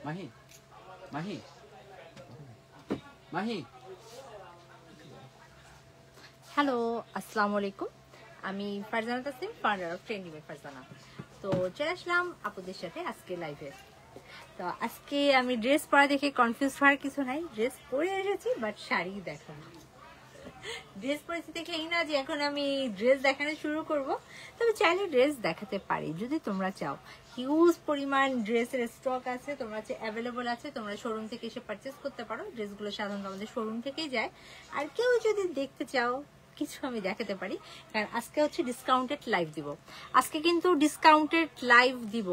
Mahi Mahi Mahi. Hello, আসসালামু আলাইকুম। আমি Farzana Tasnim, founder of trending with Farzana. তো চলে আসলাম আপুদের সাথে আজকে লাইভে। তো আজকে আমি ড্রেস পরা দেখে কনফিউজ হওয়ার কিছু নাই, ড্রেস পরে এসেছি বাট শাড়ি দেখাবো। ড্রেস পরেছি দেখলেই না যে এখন আমি ড্রেস দেখানো শুরু করব, তবে চাইলে ড্রেস দেখাতে পারি যদি তোমরা চাও। হিউজ পরিমাণ ড্রেসের স্টক আছে, তোমরা অ্যাভেলেবল আছে, তোমরা শোরুম থেকে এসে পারচেস করতে পারো। ড্রেসগুলো সাধারণত আমাদের শোরুম থেকেই যায়। আর কেউ যদি দেখতে চাও কিছু আমি দেখাতে পারি, কারণ আজকে হচ্ছে ডিসকাউন্টেড লাইভ দিব। আজকে কিন্তু ডিসকাউন্টেড লাইভ দিব।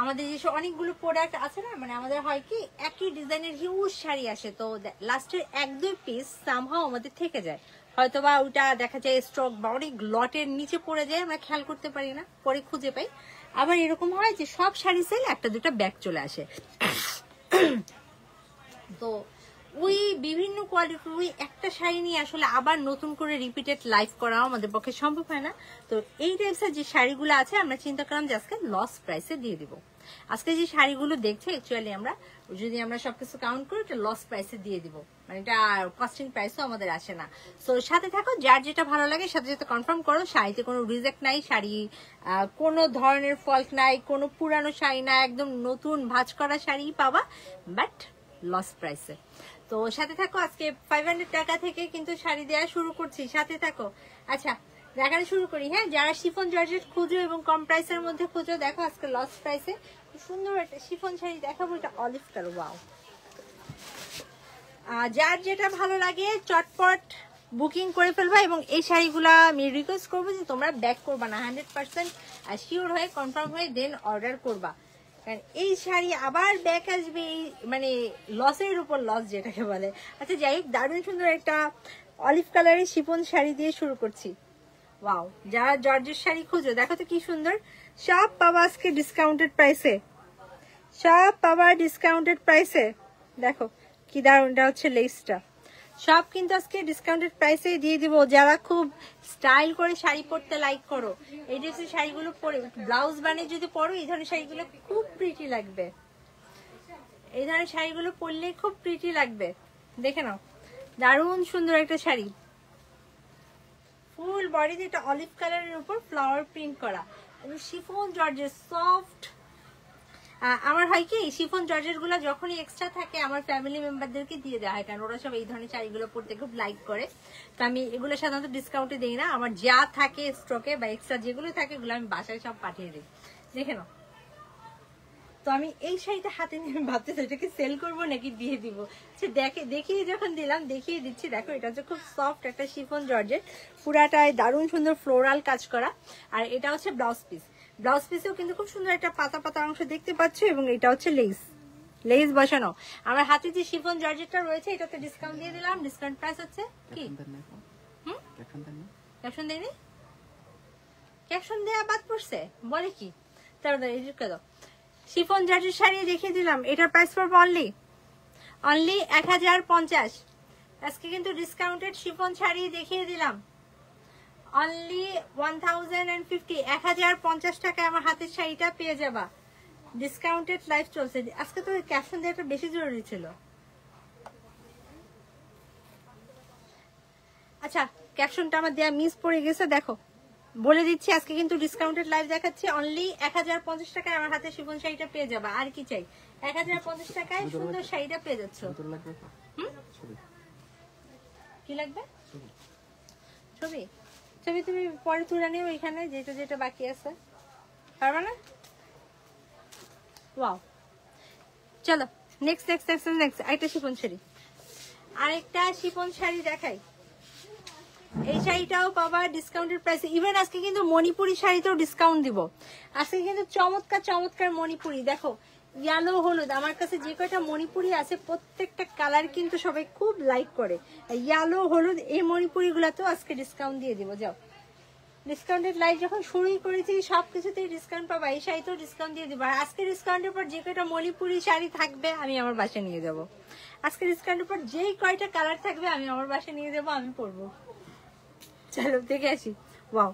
আমাদের যেসব অনেকগুলো প্রোডাক্ট আছে না, মানে আমাদের হয় কি একই ডিজাইনের হিউজ শাড়ি আসে, তো লাস্টের 1-2 পিস সামহাও আমাদের থেকে যায়, হয়তোবা ওইটা দেখা যায় স্টক বা অনেক লটের নিচে পড়ে যায়, আমরা খেয়াল করতে পারি না, পরে খুঁজে পাই। আবার এরকম হয় যে সব শাড়ি সেল 1-2টা ব্যাগ চলে আসে। তো ওই বিভিন্ন কোয়ালিটির ওই একটা শাড়ি নিয়ে আসলে আবার নতুন করে রিপিটেড লাইভ করাও আমাদের পক্ষে সম্ভব হয় না। তো এই টাইপসের যে শাড়িগুলো আছে আমরা চিন্তা করলাম যে আজকে লস প্রাইসে দিয়ে দিব। আজকে যে শাড়িগুলো দেখছে অ্যাকচুয়ালি আমরা যদি আমরা সবকিছু কাউন্ট করি এটা লস প্রাইসে দিয়ে দিব, মানে এটা কস্টিং প্রাইসও আমাদের আসে না। সো সাথে থাকো, যার যেটা ভালো লাগে সাথে সাথে কনফার্ম করো। শাড়িতে কোনো রিজেক্ট নাই, শাড়ি কোনো ধরনের ফল্ট নাই, কোনো পুরানো শাড়ি না, একদম নতুন ভাঁজ করা শাড়ি পাবা, বাট লস প্রাইসে। তো সাথে থাকো, আজকে 500 টাকা থেকে কিন্তু শাড়ি দেওয়া শুরু করছি, সাথে থাকো। আচ্ছা দেখানো শুরু করি। হ্যাঁ, যারা শিফন জর্জেট খুঁজো এবং কম প্রাইসের মধ্যে খুঁজো, দেখো আজকে লস প্রাইসে সুন্দর একটা শিফন শাড়ি দেখাবো, এটা অলিভ কালার। ওয়াও, যার যেটা ভালো লাগে চটপট বুকিং করে ফেলবা। এবং এই শাড়িগুলা আমি রিকোয়েস্ট করবো যে তোমরা ব্যাক করবা না, 100% শিওর হয়ে কনফার্ম হয়ে দেন অর্ডার করবা, কারণ এই শাড়ি আবার ব্যাক আসবে, মানে লসের উপর লস যেটাকে বলে। আচ্ছা যাই হোক, দারুণ সুন্দর একটা অলিভ কালারের শিফন শাড়ি দিয়ে শুরু করছি। ওয়াও, যারা জর্জের শাড়ি খুঁজো দেখো তো কি সুন্দর, সব পাবা আজকে ডিসকাউন্টেড প্রাইসে, সব পাবা ডিসকাউন্টেড প্রাইসে। দেখো কি দারুণ, এটা হচ্ছে লেসটা, সব কিন্তু আজকে ডিসকাউন্টেড প্রাইসে দিয়ে দিব। যারা খুব স্টাইল করে শাড়ি পরতে লাইক করো, এই ড্রেসের শাড়িগুলো পরে ব্লাউজ বানিয়ে যদি পরো, এই ধরনের শাড়িগুলো খুব প্রিটি লাগবে, এই ধরনের শাড়িগুলো পরলে খুব প্রিটি লাগবে। দেখে নাও, দারুণ সুন্দর একটা শাড়ি, ফুল বডিতে এটা অলিভ কালারের উপর ফ্লাওয়ার প্রিন্ট করা, শিফন জর্জের সফট। আমার হয় কি শিফন জর্জেট গুলো যখনই এক্সট্রা থাকে আমার ফ্যামিলি মেম্বারদেরকে দিয়ে দেওয়া হয়, কারণ ওরা সব এই ধরনের শাড়িগুলো পরতে খুব লাইক করে। তো আমি এগুলো সাধারণত ডিসকাউন্টে দিই না, আমার যা থাকে স্টকে বা এক্সট্রা যেগুলো থাকে এগুলো আমি বাসায় সব পাঠিয়ে দিই। দেখে নাও, তো আমি এই শাড়িটা হাতে নিয়ে ভাবতেছি এটাকে সেল করবো নাকি দিয়ে দিব। দেখিয়ে যখন দিলাম, দেখিয়ে দিচ্ছি। দেখো এটা হচ্ছে খুব সফট একটা শিফন জর্জেট, পুরাটায় দারুণ সুন্দর ফ্লোরাল কাজ করা। আর এটা হচ্ছে ব্লাউজ পিস, ব্লাউজ পিসেও কিন্তু খুব সুন্দর একটা পাতা পাতা অংশ দেখতে পাচ্ছ, এবং এটা হচ্ছে লেস, লেস বসানো। আমার হাতে যে শিফন জর্জেটটা রয়েছে এটাতে ডিসকাউন্ট দিয়ে দিলাম। ডিসকাউন্ট প্রাইস হচ্ছে কি, ক্যাপশন দেয়নি, ক্যাপশন দেওয়া বাদ পড়ছে বলে কি, তাড়াতাড়ি এডিট করে দাও। শিফন জর্জেট শাড়ি দেখিয়ে দিলাম, এটার প্রাইস পড়বে অনলি 1050। আজকে কিন্তু ডিসকাউন্টেড শিফন শাড়ি দেখিয়ে দিলাম, অনলি 1050, 1050 টাকায় আমার হাতের শাড়িটা পেয়ে যাবা। ডিসকাউন্টেড লাইভ চলছে আজকে, তো ক্যাপশন দেওয়াটা বেশি জরুরি ছিল। আচ্ছা ক্যাপশনটা আমার দেওয়া মিস পড়ে গেছে, দেখো বলে দিচ্ছি, আজকে কিন্তু ডিসকাউন্টেড লাইভ দেখাচ্ছি, অনলি 1050 টাকায় আমার হাতে শিফন শাড়িটা পেয়ে যাবা। আর কি চাই, 1050 টাকায় সুন্দর শাড়িটা পেয়ে যাচ্ছ। কি লাগবে, ছবি, ছবি তুমি পরে তুলে নিও, এখানে যেটা যেটা বাকি আছে পারবা না। ওয়াও, চলো নেক্সট আরেকটা শিফন শাড়ি, আরেকটা শিফন শাড়ি দেখাই। এই শাড়িটাও পাবা ডিসকাউন্টেড প্রাইসে। ইভেন আজকে কিন্তু মণিপুরি শাড়িতেও ডিসকাউন্ট দিব। আজকে কিন্তু চমৎকার চমৎকার মণিপুরি, দেখো ইয়েলো হলুদ, আমার কাছে যে কয়টা মণিপুরি আছে প্রত্যেকটা কালার কিন্তু সবাই খুব লাইক করে। ইয়েলো হলুদ এই মণিপুরি গুলাতেও আজকে ডিসকাউন্ট দিয়ে দিব। যাও, ডিসকাউন্টেড লাইভ যখন শুরুই করেছি সবকিছুতেই ডিসকাউন্ট পাবা, এই শাড়িতেও ডিসকাউন্ট দিয়ে দিব। আর আজকে ডিসকাউন্টের পর যে কয়টা মণিপুরি শাড়ি থাকবে আমি আমার বাসায় নিয়ে যাব। আজকে ডিসকাউন্টের পর যেই কয়টা কালার থাকবে আমি আমার বাসায় নিয়ে যাবো, আমি পরবো। চলো দেখে আসি। ওয়াও,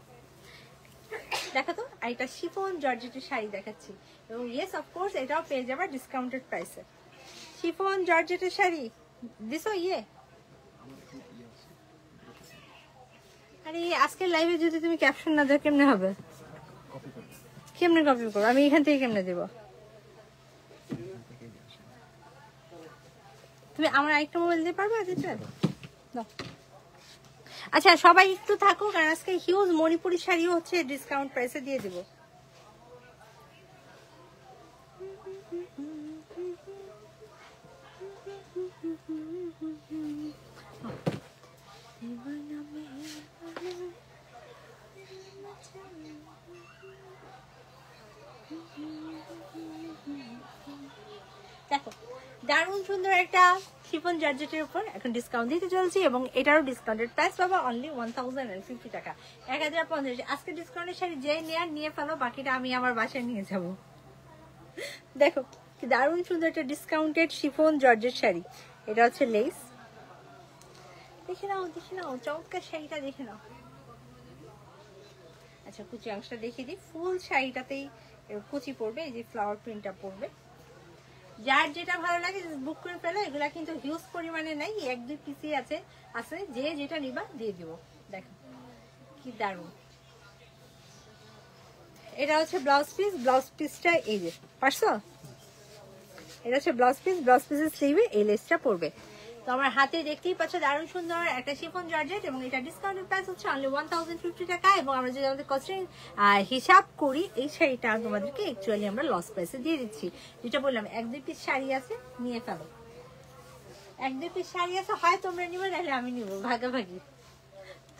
দেখো তো এটা শিফন জর্জেটের শাড়ি দেখাচ্ছি এবং ইয়েস অফকোর্স এটাও পেয়ে যাবে ডিসকাউন্টেড প্রাইসে। শিফন জর্জেটের শাড়ি দিছো ইয়ে। আরে আজকের লাইভে যদি তুমি ক্যাপশন না দাও কেমনে হবে? কেমনে কপি করবো আমি? এখান থেকে কেমনে দেবো? তুমি আমার আরেকটা মোবাইল দিতে পারবে? আচ্ছা সবাই একটু থাকো, কারণ আজকে হিউজ মণিপুরি শাড়িও হচ্ছে ডিসকাউন্ট প্রাইসে দিয়ে দিব। দেখো দারুণ সুন্দর একটা শিফন জর্জেটের উপর এখন ডিসকাউন্ট দিতে চলছি এবং এটারও ডিসকাউন্টেড প্রাইস পাবো অনলি 1050 টাকা, 1050। আজকে ডিসকাউন্টের শাড়ি যে নিয়ে ফেলো, বাকিটা আমি আমার বাসায় নিয়ে যাব। দেখো কি দারুণ সুন্দর একটা ডিসকাউন্টেড শিফন জর্জেট শাড়ি। এটা হচ্ছে লেস, দেখে নাও চমৎকার শাড়িটা দেখে নাও। আচ্ছা কুচি অংশটা দেখিয়ে দিই, ফুল শাড়িটাতেই কুচি পড়বে, এই যে ফ্লাওয়ার প্রিন্টটা পড়বে। যার যেটা ভালো লাগে বুক করে ফেলো, এগুলা কিন্তু হিউজ পরিমাণে নাই, 1-2 পিসই আছে যে যেটা নিবা দিয়ে দিব। দেখো কি দারুণ। এটা হচ্ছে ব্লাউজ পিস, ব্লাউজ পিসটা এই যে পারছো, এটা হচ্ছে ব্লাউজ পিসের স্লিভে এই লেসটা পড়বে। তো আমার হাতে দেখতেই পাচ্ছ দারুণ সুন্দর একটা শিফন জর্জেট এবং এটা ডিসকাউন্টেড প্রাইস হচ্ছে অনলি 1050 টাকা। এবং আমরা যদি আমাদের কস্টিং হিসাব করি, এই শাড়িটা তোমাদেরকে অ্যাকচুয়ালি আমরা লস প্রাইসে দিয়ে দিচ্ছি। যেটা বললাম 1-2 পিস শাড়ি আছে নিয়ে ফেলো, 1-2 পিস শাড়ি আছে, হয় তোমরা নিবা নাহলে আমি নিব, ভাগাভাগি।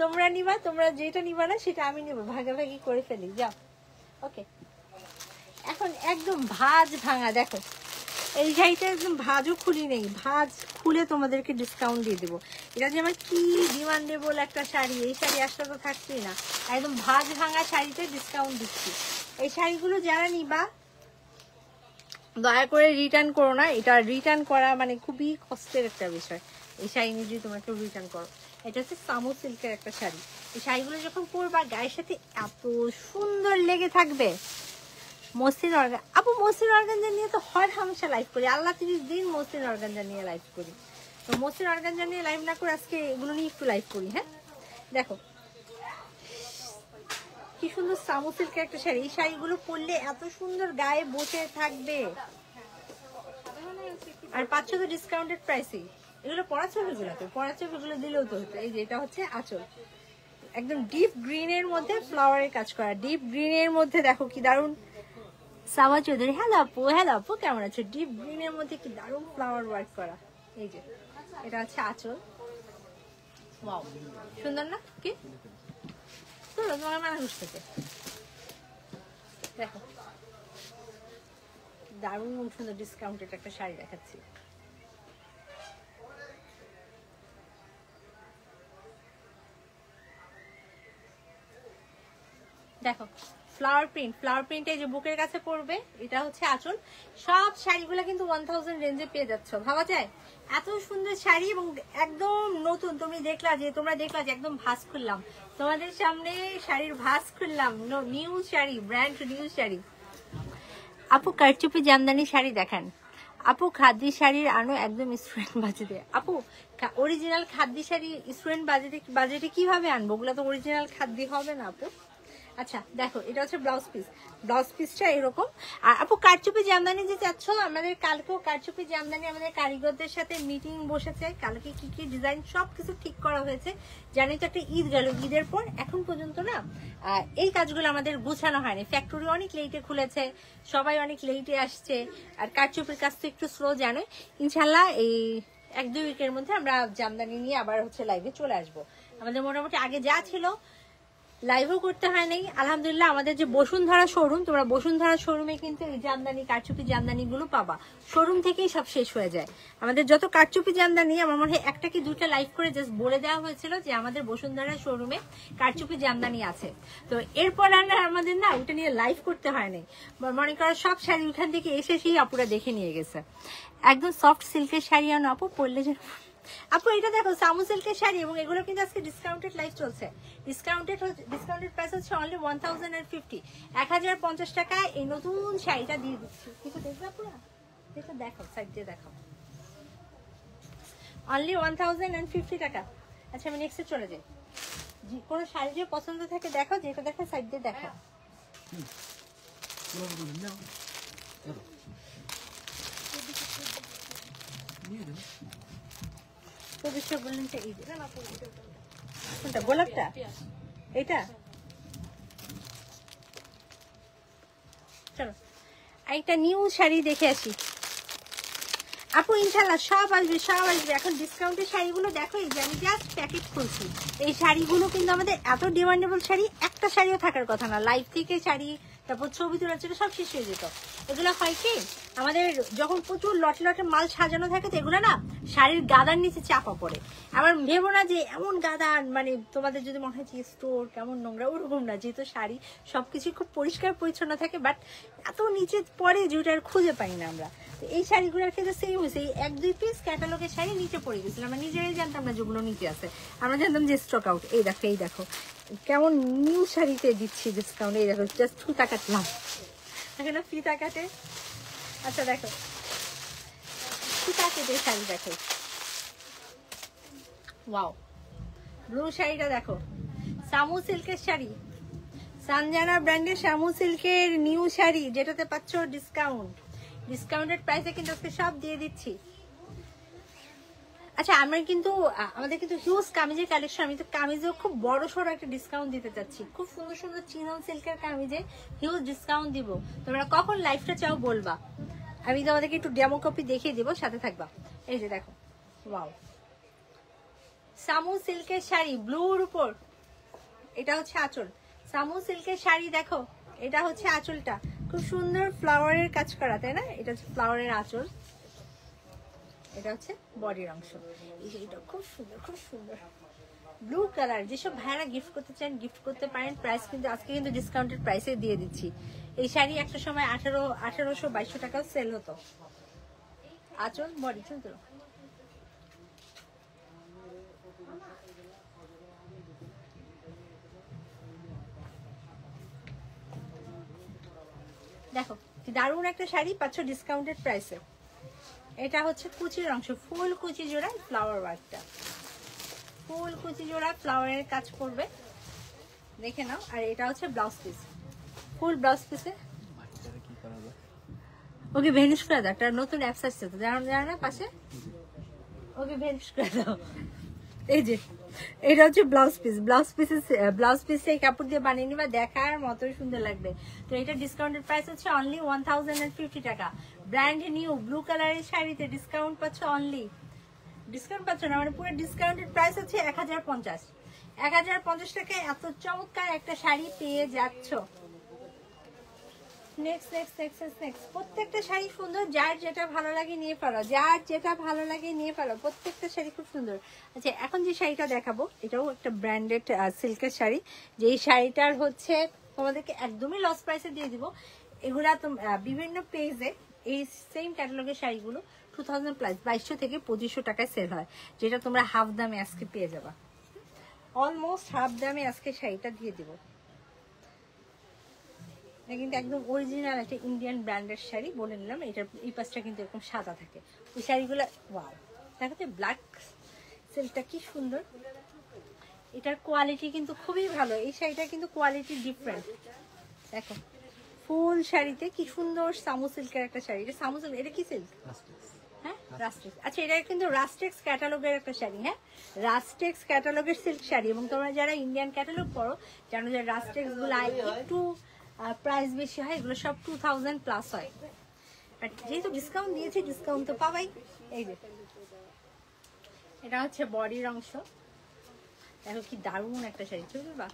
তোমরা নিবা, তোমরা যেটা নিবা না সেটা আমি নিব, ভাগাভাগি করে ফেলি, যাও। ওকে এখন একদম ভাঁজ ভাঙা, দেখো এই শাড়িটা একদম ভাঁজও খুলি নেই, ভাঁজ খুলে তোমাদেরকে ডিসকাউন্ট দিয়ে দেবো। এটা যে আমার কি ডিমান্ডেবল একটা শাড়ি, এই শাড়ি আসলে তো থাকছেই না, একদম ভাঁজ ভাঙা শাড়িতে ডিসকাউন্ট দিচ্ছি। এই শাড়িগুলো যারা নিবা দয়া করে রিটার্ন করো না, এটা রিটার্ন করা মানে খুবই কষ্টের একটা বিষয়। এই শাড়ি নিয়ে যদি তোমরা কেউ রিটার্ন করো, এটা হচ্ছে সামো সিল্কের একটা শাড়ি। এই শাড়িগুলো যখন পরবা গায়ের সাথে এত সুন্দর লেগে থাকবে। মসৃণ অর্গান, আপু মসৃণ অর্গানজা নিয়ে তো হর হামেশা লাইভ করি, আল্লাহ 30 দিন মসৃণ অর্গানজা নিয়ে লাইভ করি। তো মসৃণ অর্গানজা নিয়ে লাইভ না করে আজকে এগুলো নিয়ে একটু লাইভ করি। হ্যাঁ দেখো কি সুন্দর সামো সিল্কের একটা শাড়ি, এই শাড়িগুলো পরলে এত সুন্দর গায়ে বসে থাকবে। আর পাচ্ছ তো ডিসকাউন্টেড প্রাইসেই। এগুলো পরা ছবিগুলো দিলেও তো হতো। এই যে এটা হচ্ছে আঁচল, একদম ডিপ গ্রিনের মধ্যে ফ্লাওয়ারের কাজ করা, ডিপ গ্রিনের মধ্যে দেখো কি দারুণ। সাবা চৌধুরী হ্যালো আপু কেমন আছো? ডিপ গ্রিনের মধ্যে কি দারুণ ফ্লাওয়ার ওয়ার্ক করা। এই যে এটা হচ্ছে আঁচল, ওয়াও সুন্দর না? কি তোমার মানুষ থেকে দেখো দারুণ সুন্দর ডিসকাউন্টেড একটা শাড়ি দেখাচ্ছি। দেখো ফ্লাওয়ার প্রিন্ট এই যে বুকের কাছে পড়বে, এটা হচ্ছে আঁচল। সব শাড়িগুলো কিন্তু 1000 রেঞ্জে পেয়ে যাচ্ছ, ভাবা যায় এত সুন্দর শাড়ি এবং একদম নতুন। তোমরা দেখলা যে একদম ভাঁজ খুললাম তোমাদের সামনে, শাড়ির ভাঁজ খুললাম, new sari, brand new sari. আপু কারচুপি জামদানি শাড়ি দেখান। আপু খাদ্যি শাড়ির আনো একদম স্টুডেন্ট বাজেটে। আপু অরিজিনাল খাদ্যি শাড়ি স্টুডেন্ট বাজেটে কিভাবে আনবো? ওগুলো তো অরিজিনাল খাদ্যি হবে না আপু। আচ্ছা দেখো এটা হচ্ছে ব্লাউজ পিসটা এরকম। আর আপু কারচুপি জামদানি যে চাচ্ছ, আমাদের কালকেও কারচুপি জামদানি আমাদের কারিগরদের সাথে মিটিং বসেছে, কালকে কি কি ডিজাইন সবকিছু ঠিক করা হয়েছে। জানি তো একটা ঈদ গেল, ঈদের পর এখন পর্যন্ত না এই কাজগুলো আমাদের গুছানো হয়নি। ফ্যাক্টরি অনেক লেটে খুলেছে, সবাই অনেক লেটে আসছে, আর কারচুপির কাজ তো একটু স্লো জানো। ইনশাল্লাহ এই 1-2 উইকের মধ্যে আমরা জামদানি নিয়ে আবার হচ্ছে লাইভে চলে আসবো। আমাদের মোটামুটি আগে যা ছিল লাইভও করতে হয় নাই আলহামদুলিল্লাহ। আমাদের যে বসুন্ধরা শোরুম, তোমরা বসুন্ধরা শোরুমে কিন্তু এই জামদানি কারচুপি জামদানি গুলো পাবা, শোরুম থেকেই সব শেষ হয়ে যায়। আমাদের যত কারচুপি জামদানি, আমার মনে হয় 1টা কি 2টা লাইভ করে জাস্ট বলে দেওয়া হয়েছিল যে আমাদের বসুন্ধরা শোরুমে কারচুপি জামদানি আছে। তো এরপর আমাদের না ওটা নিয়ে লাইভ করতে হয় নাই, মনে করো সব শাড়ি ওখান থেকে এসে সেই আপুরা দেখে নিয়ে গেছে। একদম সফট সিল্কের শাড়ি আনো আপু, পরলে যেন আপু এটা দেখো সামু সিল্কের শাড়ি, এবং এগুলো কিন্তু আজকে ডিসকাউন্টেড লাইভ চলছে। ডিসকাউন্টেড প্রাইস হচ্ছে অনলি 1050, 1050 টাকায় এই নতুন শাড়িটা দিয়ে দিচ্ছি। কিছু দেখবে আপুরা? দেখো সাইড দিয়ে দেখো, অনলি 1050 টাকা। আচ্ছা আমি নেক্সটে চলে যাই। কোনো শাড়ি যে পছন্দ থাকে দেখো, যেটা দেখো সাইড দিয়ে দেখো। বললেন যে এই কোনটা গোলাপটা, এটা চলো একটা নিউ শাড়ি দেখে আসি। আপু ইনশাল্লাহ সব আসবে, সব আসবে। এখন ডিসকাউন্টের শাড়িগুলো দেখো, এই যে আমি জাস্ট প্যাকেট খুলছি। এই শাড়িগুলো কিন্তু আমাদের এত ডিমান্ডেবল শাড়ি, একটা শাড়িও থাকার কথা না। লাইভ থেকে শাড়ি, তারপর ছবি তোলার জন্য সব শেষ হয়ে যেত। এগুলো হয় কি, আমাদের যখন প্রচুর লটে লটে মাল সাজানো থাকে তো এগুলো না শাড়ির গাদার নিচে চাপা পড়ে। আবার ভেবো না যে এমন গাদার, মানে তোমাদের যদি মনে হয় যে স্টোর কেমন নোংরা, ওরকম না। যেহেতু শাড়ি সবকিছু খুব পরিষ্কার পরিচ্ছন্ন থাকে, বাট এত নিচে পড়ে যে ওটা আর খুঁজে পাই না আমরা। তো এই শাড়িগুলোর ক্ষেত্রে সেম হয়েছে, এই 1-2 পিস ক্যাটালগের শাড়ি নিচে পড়ে গেছিল। আমরা নিজেরাই জানতাম না যেগুলো নিচে আছে, আমরা জানতাম যে স্টক আউট। এই দেখো, এই দেখো কেমন নিউ শাড়িতে দিচ্ছি ডিসকাউন্ট। এই দেখো জাস্ট ফিতা কাটলাম, এখানে ফিতা কাটে। আচ্ছা দেখো ফিতা কেটে শাড়ি দেখো, ওয়াও ব্লু শাড়িটা দেখো, সামু সিল্কের শাড়ি, সানজানা ব্র্যান্ডের সামু সিল্কের নিউ শাড়ি, যেটাতে পাচ্ছ ডিসকাউন্টেড প্রাইসে কিন্তু আজকে সব দিয়ে দিচ্ছি। আচ্ছা আমাদের কিন্তু হিউজ কামিজের কালেকশন। আমি তো কামিজেও খুব বড় সড়ো একটা ডিসকাউন্ট দিতে চাচ্ছি। খুব সুন্দর সুন্দর চিনন সিল্কের কামিজে হিউজ ডিসকাউন্ট দিব। তোমরা কখন লাইভটা চাও বলবা, আমি তোমাদেরকে একটু ডেমো কপি দেখিয়ে দিব, সাথে থাকবা। এই যে দেখো, ওয়াও সামু সিল্কের শাড়ি ব্লুর উপর, এটা হচ্ছে আঁচল। সামু সিল্কের শাড়ি দেখো, এটা হচ্ছে আঁচলটা, খুব সুন্দর ফ্লাওয়ারের কাজ করা, তাই না? এটা হচ্ছে ফ্লাওয়ারের আঁচল, এটা হচ্ছে বডির অংশ। এটা খুব সুন্দর, খুব সুন্দর ব্লু কালার। যেসব ভাইরা গিফট করতে চান গিফট করতে পারেন। প্রাইস কিন্তু আজকে কিন্তু ডিসকাউন্টেড প্রাইসে দিয়ে দিচ্ছি। এই শাড়ি একটা সময় 1800-2200 টাকাও সেল হতো। আঁচল বডি চলতো। দেখো দারুণ একটা শাড়ি পাচ্ছ ডিসকাউন্টেড প্রাইসে। এটা হচ্ছে কুচির অংশ, ফুল কুচি জোড়া ফ্লাওয়ার ওয়ার্কটা, ফুল কুচি জোড়া ফ্লাওয়ারের কাজ করবে, দেখে নাও। আর এটা হচ্ছে ব্লাউজ পিস, ফুল ব্লাউজ পিসে। ওকে ভেনিশ করে দাও, একটা নতুন অ্যাপস আসছে তো, জানো না পাশে, ওকে ভেনিশ করে দাও। এই যে এটা হচ্ছে ব্লাউজ পিসে এই কাপড় দিয়ে বানিয়ে নিবা, দেখার মতোই সুন্দর লাগবে। তো এটা ডিসকাউন্টেড প্রাইস হচ্ছে অনলি 1050 টাকা। ব্র্যান্ড নিউ ব্লু কালারের শাড়িতে ডিসকাউন্ট পাচ্ছ, অনলি ডিসকাউন্ট পাচ্ছ না, মানে পুরো ডিসকাউন্টেড প্রাইস হচ্ছে 1050 টাকায় এত চমৎকার একটা শাড়ি পেয়ে যাচ্ছ। নেক্সট প্রত্যেকটা শাড়ি সুন্দর, যার যেটা ভালো লাগে নিয়ে ফেলো, প্রত্যেকটা শাড়ি খুব সুন্দর। আচ্ছা এখন যে শাড়িটা দেখাবো এটাও একটা ব্র্যান্ডেড সিল্কের শাড়ি, যেই শাড়িটার হচ্ছে তোমাদেরকে একদমই লস প্রাইসে দিয়ে দিব। এগুলা তো বিভিন্ন পেজে এই সেম ক্যাটালগের শাড়িগুলো 2000 প্লাস 2200 থেকে 2500 টাকায় সেল হয়, যেটা তোমরা হাফ দামে আজকে পেয়ে যাবা। অলমোস্ট হাফ দামে আজকে শাড়িটা দিয়ে দিব। কিন্তু একদম অরিজিনাল একটা ইন্ডিয়ান ব্র্যান্ডের শাড়ি বলে নিলাম। এটার এই পাশটা কিন্তু এরকম সাদা থাকে। ওই শাড়িগুলো ওয়াও, দেখো তো ব্ল্যাক সিল্কটা কি সুন্দর, এটার কোয়ালিটি কিন্তু খুবই ভালো। এই শাড়িটা কিন্তু কোয়ালিটি ডিফারেন্ট, দেখো ফুল শাড়িতে কি সুন্দর সামু সিল্কের একটা শাড়ি। এটা সামু সিল্ক, এটা কি সিল্ক? হ্যাঁ রাস্টেক্স। আচ্ছা এটা কিন্তু রাস্টেক্স ক্যাটালগের একটা শাড়ি, হ্যাঁ রাস্টেক্স ক্যাটালগের সিল্ক শাড়ি। এবং তোমরা যারা ইন্ডিয়ান ক্যাটালগ পড়ো জানো যে রাস্টেক্স গুলো একটু প্রাইস বেশি হয়, এগুলো সব 2000 প্লাস হয়। বাট যেহেতু ডিসকাউন্ট দিয়েছে ডিসকাউন্ট তো পাবাই। এই যে এটা হচ্ছে বডির অংশ, দেখো কি দারুণ একটা শাড়ি, চলবে বা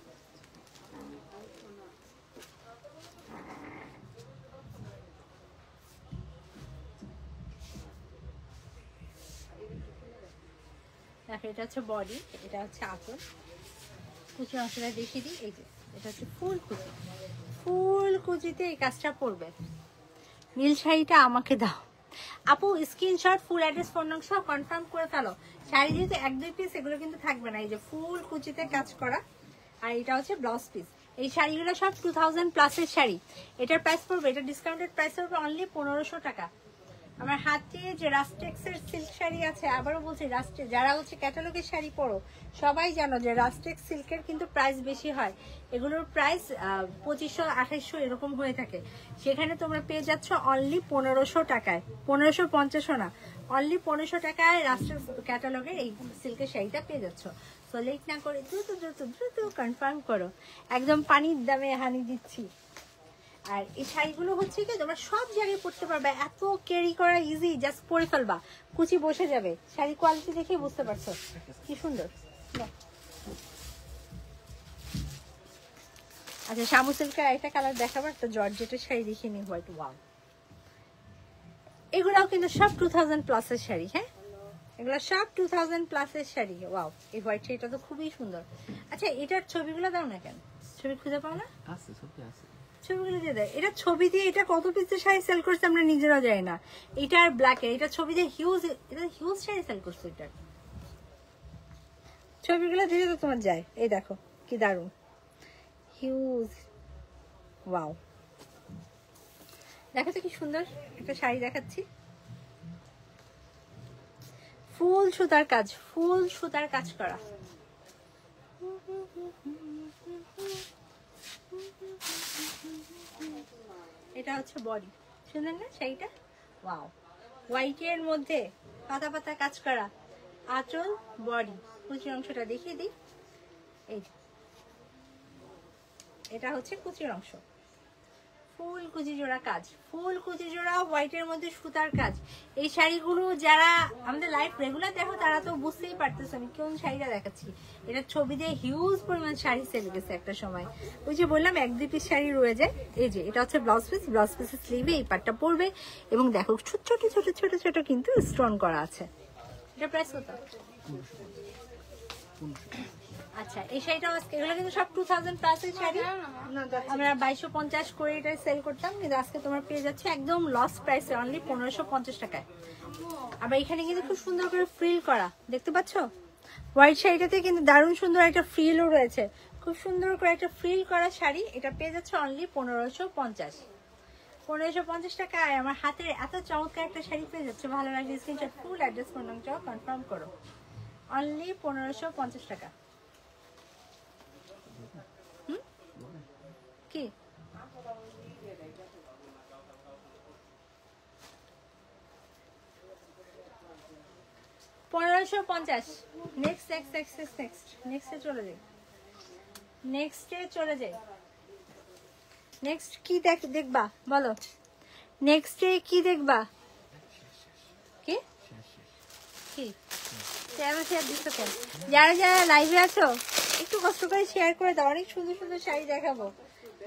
দেখো এটা হচ্ছে বডি, এটা হচ্ছে আঁচল। কুচি অংশটা দেখিয়ে দিই, এই যে এটা হচ্ছে ফুল কুচিতে এই কাজটা পড়বে। নীল শাড়িটা আমাকে দাও, আপু স্ক্রিনশট, ফুল অ্যাড্রেস, ফোন নম্বর সব কনফার্ম করে ফেলো। শাড়ি যেহেতু 1-2 পিস, এগুলো কিন্তু থাকবে না। এই যে ফুল কুচিতে কাজ করা, আর এটা হচ্ছে ব্লাউজ পিস। এই শাড়িগুলো সব 2000 প্লাসের শাড়ি। এটার প্রাইস পড়বে, এটা ডিসকাউন্টেড প্রাইস পড়বে অনলি 1500 টাকা। আমার হাতে যে রাস্টেক্সের সিল্ক শাড়ি আছে, আবারও বলছি রাস্টে, যারা হচ্ছে ক্যাটালগের শাড়ি পরো সবাই জানো যে রাস্টেক্স সিল্কের কিন্তু প্রাইস বেশি হয়। এগুলোর প্রাইস 2500-2800 এরকম হয়ে থাকে। সেখানে তোমরা পেয়ে যাচ্ছ অনলি 1500 টাকায়, 1550 না, অনলি 1500 টাকায় রাস্টেক্স ক্যাটালগের এই সিল্কের শাড়িটা পেয়ে যাচ্ছ। সো লেট না করে দ্রুত দ্রুত দ্রুত কনফার্ম করো, একদম পানির দামে হানি দিচ্ছি। আর এই শাড়িগুলো হচ্ছে কি তোমরা সব জায়গায় পরতে পারবে, এত ক্যারি করা ইজি, জাস্ট পরে ফেলবা, কুচি বসে যাবে। শাড়ি কোয়ালিটি দেখে বুঝতে পারছো কি সুন্দর। আচ্ছা শামু সিল্কের একটা কালার দেখাবো, একটা জর্জেটের শাড়ি দেখিয়ে নি, হোয়াইট। ওয়াও, এগুলাও কিন্তু সব 2000 প্লাসের শাড়ি। হ্যাঁ, এগুলো সব 2000 প্লাসের শাড়ি। ওয়াও, এই হোয়াইট শাড়িটা তো খুবই সুন্দর। আচ্ছা এটার ছবিগুলো দাও না কেন, ছবি খুঁজে পাও না? আছে, ছবি আছে, ছবিগুলো দিয়ে দেয়। এটা ছবি দিয়ে এটা কত পিসের শাড়ি সেল করছে আমরা নিজেরাও জানি না। এটা আর ব্ল্যাক, এটা ছবি দিয়ে হিউজ, এটা হিউজ শাড়ি সেল করছে। এটা ছবিগুলো দিয়ে তো তোমার যায়। এই দেখো কি দারুণ হিউজ। ওয়াও, দেখো তো কি সুন্দর একটা শাড়ি দেখাচ্ছি। ফুল সুতার কাজ, ফুল সুতার কাজ করা। এটা হচ্ছে বডি, সুন্দর না শাড়িটা? ওয়াও, হোয়াইটের মধ্যে পাতা পাতা কাজ করা, আঁচল, বডি। কুচির অংশটা দেখিয়ে দিই। এই এটা হচ্ছে কুচির অংশ, ফুল কুচি জোড়া কাজ, ফুল কুচি জোড়া হোয়াইটের মধ্যে সুতার কাজ। এই শাড়িগুলো যারা আমাদের লাইভ রেগুলার দেখো তারা তো বুঝতেই পারতেছে আমি কোন শাড়িটা দেখাচ্ছি। এটা ছবি দিয়ে হিউজ পরিমাণ শাড়ি সেল গেছে একটা সময়। ওই যে বললাম 1-2 পিস শাড়ি রয়ে যায়। এই যে এটা হচ্ছে ব্লাউজ পিস, ব্লাউজ পিসের স্লিভে এই পাটটা পড়বে এবং দেখো ছোট ছোট ছোট ছোট ছোট কিন্তু স্টোন করা আছে। এটা প্রাইস কত? আচ্ছা এই শাড়িটাও আজকে, এগুলো কিন্তু সব 2000 প্লাসের শাড়ি। আমরা 2250 করে এটা সেল করতাম, কিন্তু আজকে তোমার পেয়ে যাচ্ছে একদম লস প্রাইসে অনলি 1550 টাকায়। আবার এখানে কিন্তু খুব সুন্দর করে ফ্রিল করা, দেখতে পাচ্ছ? হোয়াইট শাড়িটাতে কিন্তু দারুণ সুন্দর একটা ফ্রিলও রয়েছে, খুব সুন্দর করে একটা ফ্রিল করা শাড়ি। এটা পেয়ে যাচ্ছে অনলি 1550 টাকায়। আমার হাতের এত চমৎকার একটা শাড়ি পেয়ে যাচ্ছে, ভালো লাগলে screenshot, full address, phone number confirm করো। অনলি 1550 টাকা। কি 1550? নেক্সটে চলে যাই, নেক্সটে চলে যাই। নেক্সট কি দেখবা বলো, নেক্সটে কি দেখবা? কি কি শেয়ার দিচ্ছ কেন? যারা যারা লাইভে আছো একটু কষ্ট করে শেয়ার করে দাও, অনেক সুন্দর সুন্দর শাড়ি দেখাবো।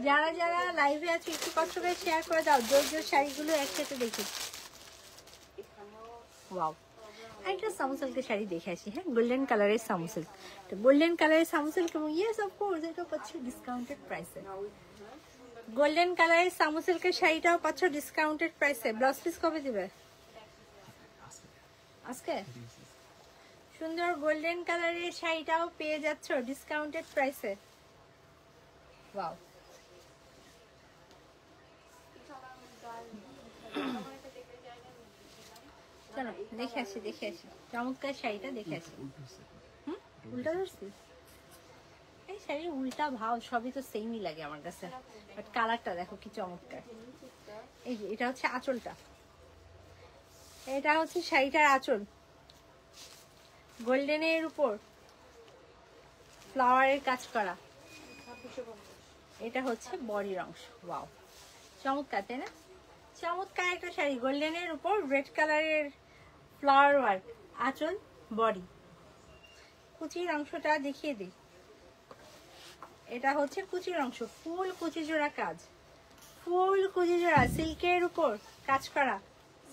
যারা যারা লাইভে আছো একটু কষ্ট করে শেয়ার করে দাও, জোর জোর শাড়িগুলো একসাথে দেখি। ওয়াও, একটা সামু সিল্কের শাড়ি দেখে আসি। হ্যাঁ, গোল্ডেন কালারের সামু সিল্ক, গোল্ডেন কালারের সামু সিল্ক এবং ইয়েস অফকোর্স এটা পাচ্ছ ডিসকাউন্টেড প্রাইসে। গোল্ডেন কালারের সামু সিল্কের শাড়িটাও পাচ্ছ ডিসকাউন্টেড প্রাইসে। ব্লাউজ পিস কবে দিবে? আজকে। সুন্দর গোল্ডেন কালারের শাড়িটাও পেয়ে যাচ্ছ ডিসকাউন্টেড প্রাইসে। ওয়াও, চলো দেখে আসি, দেখে আসি চমৎকার শাড়িটা দেখে আসি। উল্টা ধরছি, এই শাড়ির উল্টা ভাও সবই তো সেমই লাগে আমার কাছে, বাট কালারটা দেখো কি চমৎকার। এই যে এটা হচ্ছে আঁচলটা, এটা হচ্ছে শাড়িটার আঁচল, গোল্ডেনের উপর ফ্লাওয়ারের কাজ করা। এটা হচ্ছে বডির অংশ। ওয়াও, চমৎকার তাই না? চমৎকার একটা শাড়ি, গোল্ডেনের উপর রেড কালারের ফ্লাওয়ার ওয়ার্ক, আঁচল, বডি। কুচির অংশটা দেখিয়ে দিই, এটা হচ্ছে কুচির অংশ, ফুল কুচি জোড়া কাজ, ফুল কুচি জোড়া সিল্কের উপর কাজ করা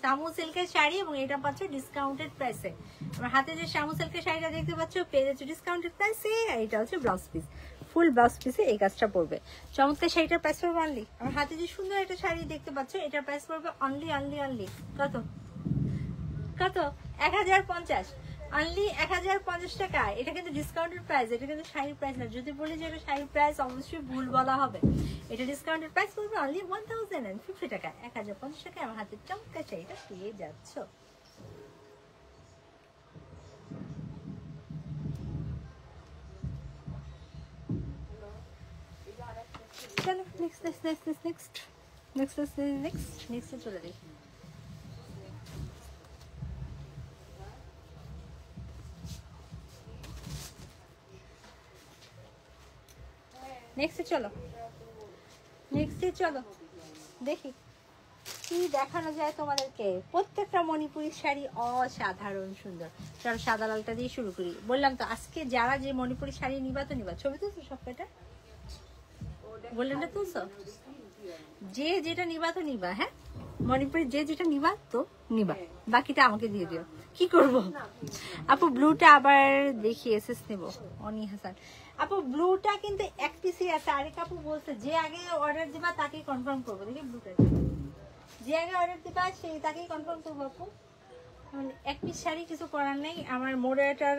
সামু সিল্কের শাড়ি এবং এটা পাচ্ছ ডিসকাউন্টেড প্রাইসে। আমার হাতে যে সামু সিল্কের শাড়িটা দেখতে পাচ্ছ পেয়ে যাচ্ছে ডিসকাউন্টেড প্রাইসে। আর এটা হচ্ছে ব্লাউজ পিস, ফুল ব্লাউজ পিসে এই কাজটা পড়বে। চমৎকার শাড়িটার প্রাইস পড়বে অনলি, আমার হাতে যে সুন্দর একটা শাড়ি দেখতে পাচ্ছ এটার প্রাইস পড়বে অনলি অনলি অনলি কত? কত? 1050, অনলি 1050 টাকা। এটা কিন্তু ডিসকাউন্টেড প্রাইস, এটা কিন্তু শাড়ির প্রাইস না। যদি বলি যে এটা শাড়ির প্রাইস অবশ্যই ভুল বলা হবে। এটা ডিসকাউন্টেড প্রাইস করবে অনলি 1050 টাকা। 1050 টাকায় আমার হাতে চমৎকার শাড়িটা পেয়ে যাচ্ছ। চলো next next next next next next next চলে দেখি। নেক্সটে চলো, নেক্সটে চলো দেখি কি দেখানো যায় তোমাদেরকে। প্রত্যেকটা মণিপুরি শাড়ি অসাধারণ সুন্দর। চলো সাদা লালটা দিয়ে শুরু করি। বললাম তো আজকে যারা যে মণিপুরি শাড়ি নিবা তো নিবা। ছবি তুলছো সব কয়টা? বললেন না তুলছো? যে যেটা নিবা তো নিবা। হ্যাঁ, মণিপুরি যে যেটা নিবা তো নিবা, বাকিটা আমাকে দিয়ে দিও। কি করব আপু? ব্লুটা আবার দেখি এসএস নেব। অনি হাসান আপু ব্লুটা কিন্তু এক পিসই আছে। আরেক আপু বলছে যে আগে অর্ডার দিবা তাকেই কনফার্ম করবো। দেখি ব্লুটা যে আগে অর্ডার দিবা সেই তাকেই কনফার্ম করবো আপু। এক পিস শাড়ি কিছু করার নেই। আমার মোডারেটার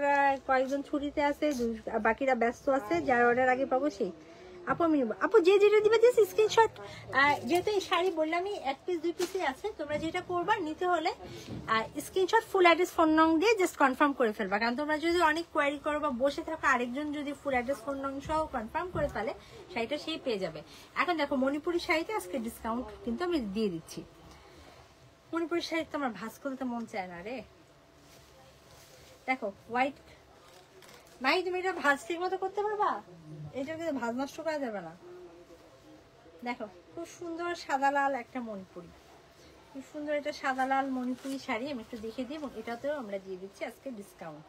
কয়েকজন ছুটিতে আছে, বাকিরা ব্যস্ত আছে। যার অর্ডার আগে পাবো সেই আপু আমি নেবো। আপু যে যেটা দিবে জাস্ট স্ক্রিনশট। যেহেতু এই শাড়ি বললামই এক পিস দুই পিসই আছে, তোমরা যেটা করবা নিতে হলে স্ক্রিনশট ফুল অ্যাড্রেস ফোন নং দিয়ে জাস্ট কনফার্ম করে ফেলবা। কারণ তোমরা যদি অনেক কোয়ারি করো বা বসে থাকো, আরেকজন যদি ফুল অ্যাড্রেস ফোন নং সহ কনফার্ম করে ফেলে শাড়িটা সেই পেয়ে যাবে। এখন দেখো মণিপুরি শাড়িতে আজকে ডিসকাউন্ট কিন্তু আমি দিয়ে দিচ্ছি। মণিপুরি শাড়ি তো আমার ভাঁজ করতে মন চায় না রে। দেখো হোয়াইট ভাই, তুমি এটা ভাঁজ ঠিক মতো করতে পারবা? এটা কিন্তু ভাঁজ নষ্ট করা যাবে না। দেখো খুব সুন্দর সাদা লাল একটা মণিপুরি, খুব সুন্দর এটা সাদা লাল মণিপুরি শাড়ি। আমি একটু দেখে দিই এবং এটাতেও আমরা দিয়ে দিচ্ছি আজকে ডিসকাউন্ট।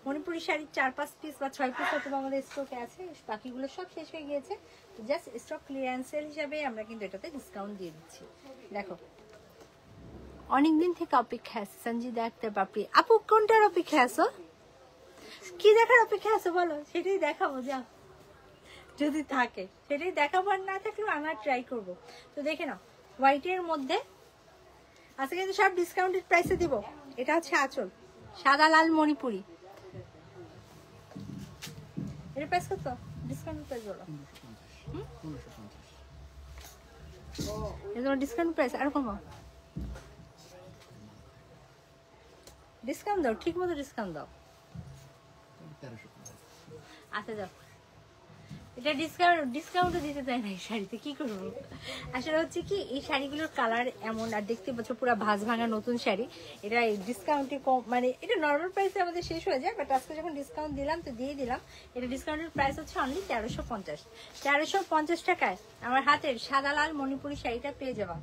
মণিপুরি শাড়ির 4-5 পিস বা 6 পিস হয়তো আমাদের স্টকে আছে, বাকিগুলো সব শেষ হয়ে গিয়েছে। তো জাস্ট স্টক ক্লিয়ারেন্সের হিসাবে আমরা কিন্তু এটাতে ডিসকাউন্ট দিয়ে দিচ্ছি। দেখো অনেকদিন থেকে অপেক্ষা আছে সঞ্জিদা আক্তার পাপড়ি আপু। কোনটার অপেক্ষা আছো? কি দেখার অপেক্ষা আছো বলো, সেটাই দেখাবো। যাও যদি থাকে সেটাই দেখাবো, আর না থাকলেও আনার ট্রাই করবো। তো দেখে নাও হোয়াইটের মধ্যে আজকে কিন্তু সব ডিসকাউন্টেড প্রাইসে দিব। এটা হচ্ছে আঁচল, সাদা লাল মণিপুরি। এর প্রাইস কত? ডিসকাউন্ট প্রাইস বলো। ডিসকাউন্ট প্রাইস আর কমাও, ডিসকাউন্ট দাও, ঠিক মতো ডিসকাউন্ট দাও। আচ্ছা যাও, এটা ডিসকাউন্টও দিতে চাই না এই শাড়িতে, কি করবো? আসলে হচ্ছে কি এই শাড়িগুলোর কালার এমন, আর দেখতে পাচ্ছ পুরো ভাঁজ ভাঙা নতুন শাড়ি। এটা ডিসকাউন্টে কম, মানে এটা নর্মাল প্রাইসে আমাদের শেষ হয়ে যায়, বাট আজকে যখন ডিসকাউন্ট দিলাম তো দিয়ে দিলাম। এটা ডিসকাউন্টের প্রাইস হচ্ছে অনলি 1350। 1350 টাকায় আমার হাতের সাদা লাল মণিপুরি শাড়িটা পেয়ে যাবা।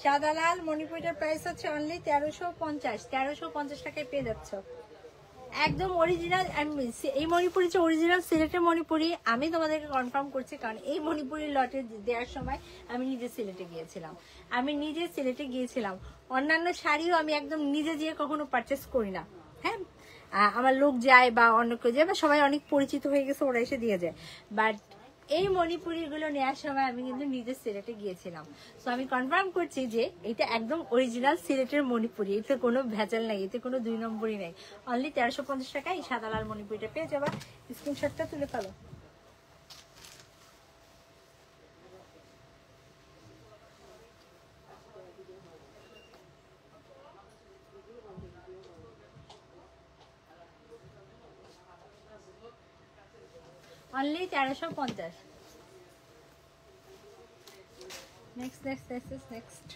সাদা লাল মণিপুরিটার প্রাইস হচ্ছে অনলি 1350। 1350 টাকায় পেয়ে যাচ্ছ একদম অরিজিনাল। এই মণিপুরি যে অরিজিনাল সিলেটের মণিপুরি আমি তোমাদেরকে কনফার্ম করছি, কারণ এই মণিপুরি লটে দেওয়ার সময় আমি নিজে সিলেটে গিয়েছিলাম। অন্যান্য শাড়িও আমি একদম নিজে গিয়ে কখনো পারচেস করি না। হ্যাঁ, আমার লোক যায় বা অন্য কেউ যায়, বা সবাই অনেক পরিচিত হয়ে গেছে, ওরা এসে দিয়ে যায়। বাট এই মণিপুরিগুলো নেওয়ার সময় আমি কিন্তু নিজে সিলেটে গিয়েছিলাম। তো আমি কনফার্ম করছি যে এটা একদম অরিজিনাল সিলেটের মণিপুরি, এতে কোনো ভেজাল নাই, এতে কোনো দুই নম্বরই নাই। অনলি 1350 টাকায় এই সাদা লাল মণিপুরিটা পেয়ে যাবা। স্ক্রিনশটটা তুলে ফেলো। Only 1350। Next next next next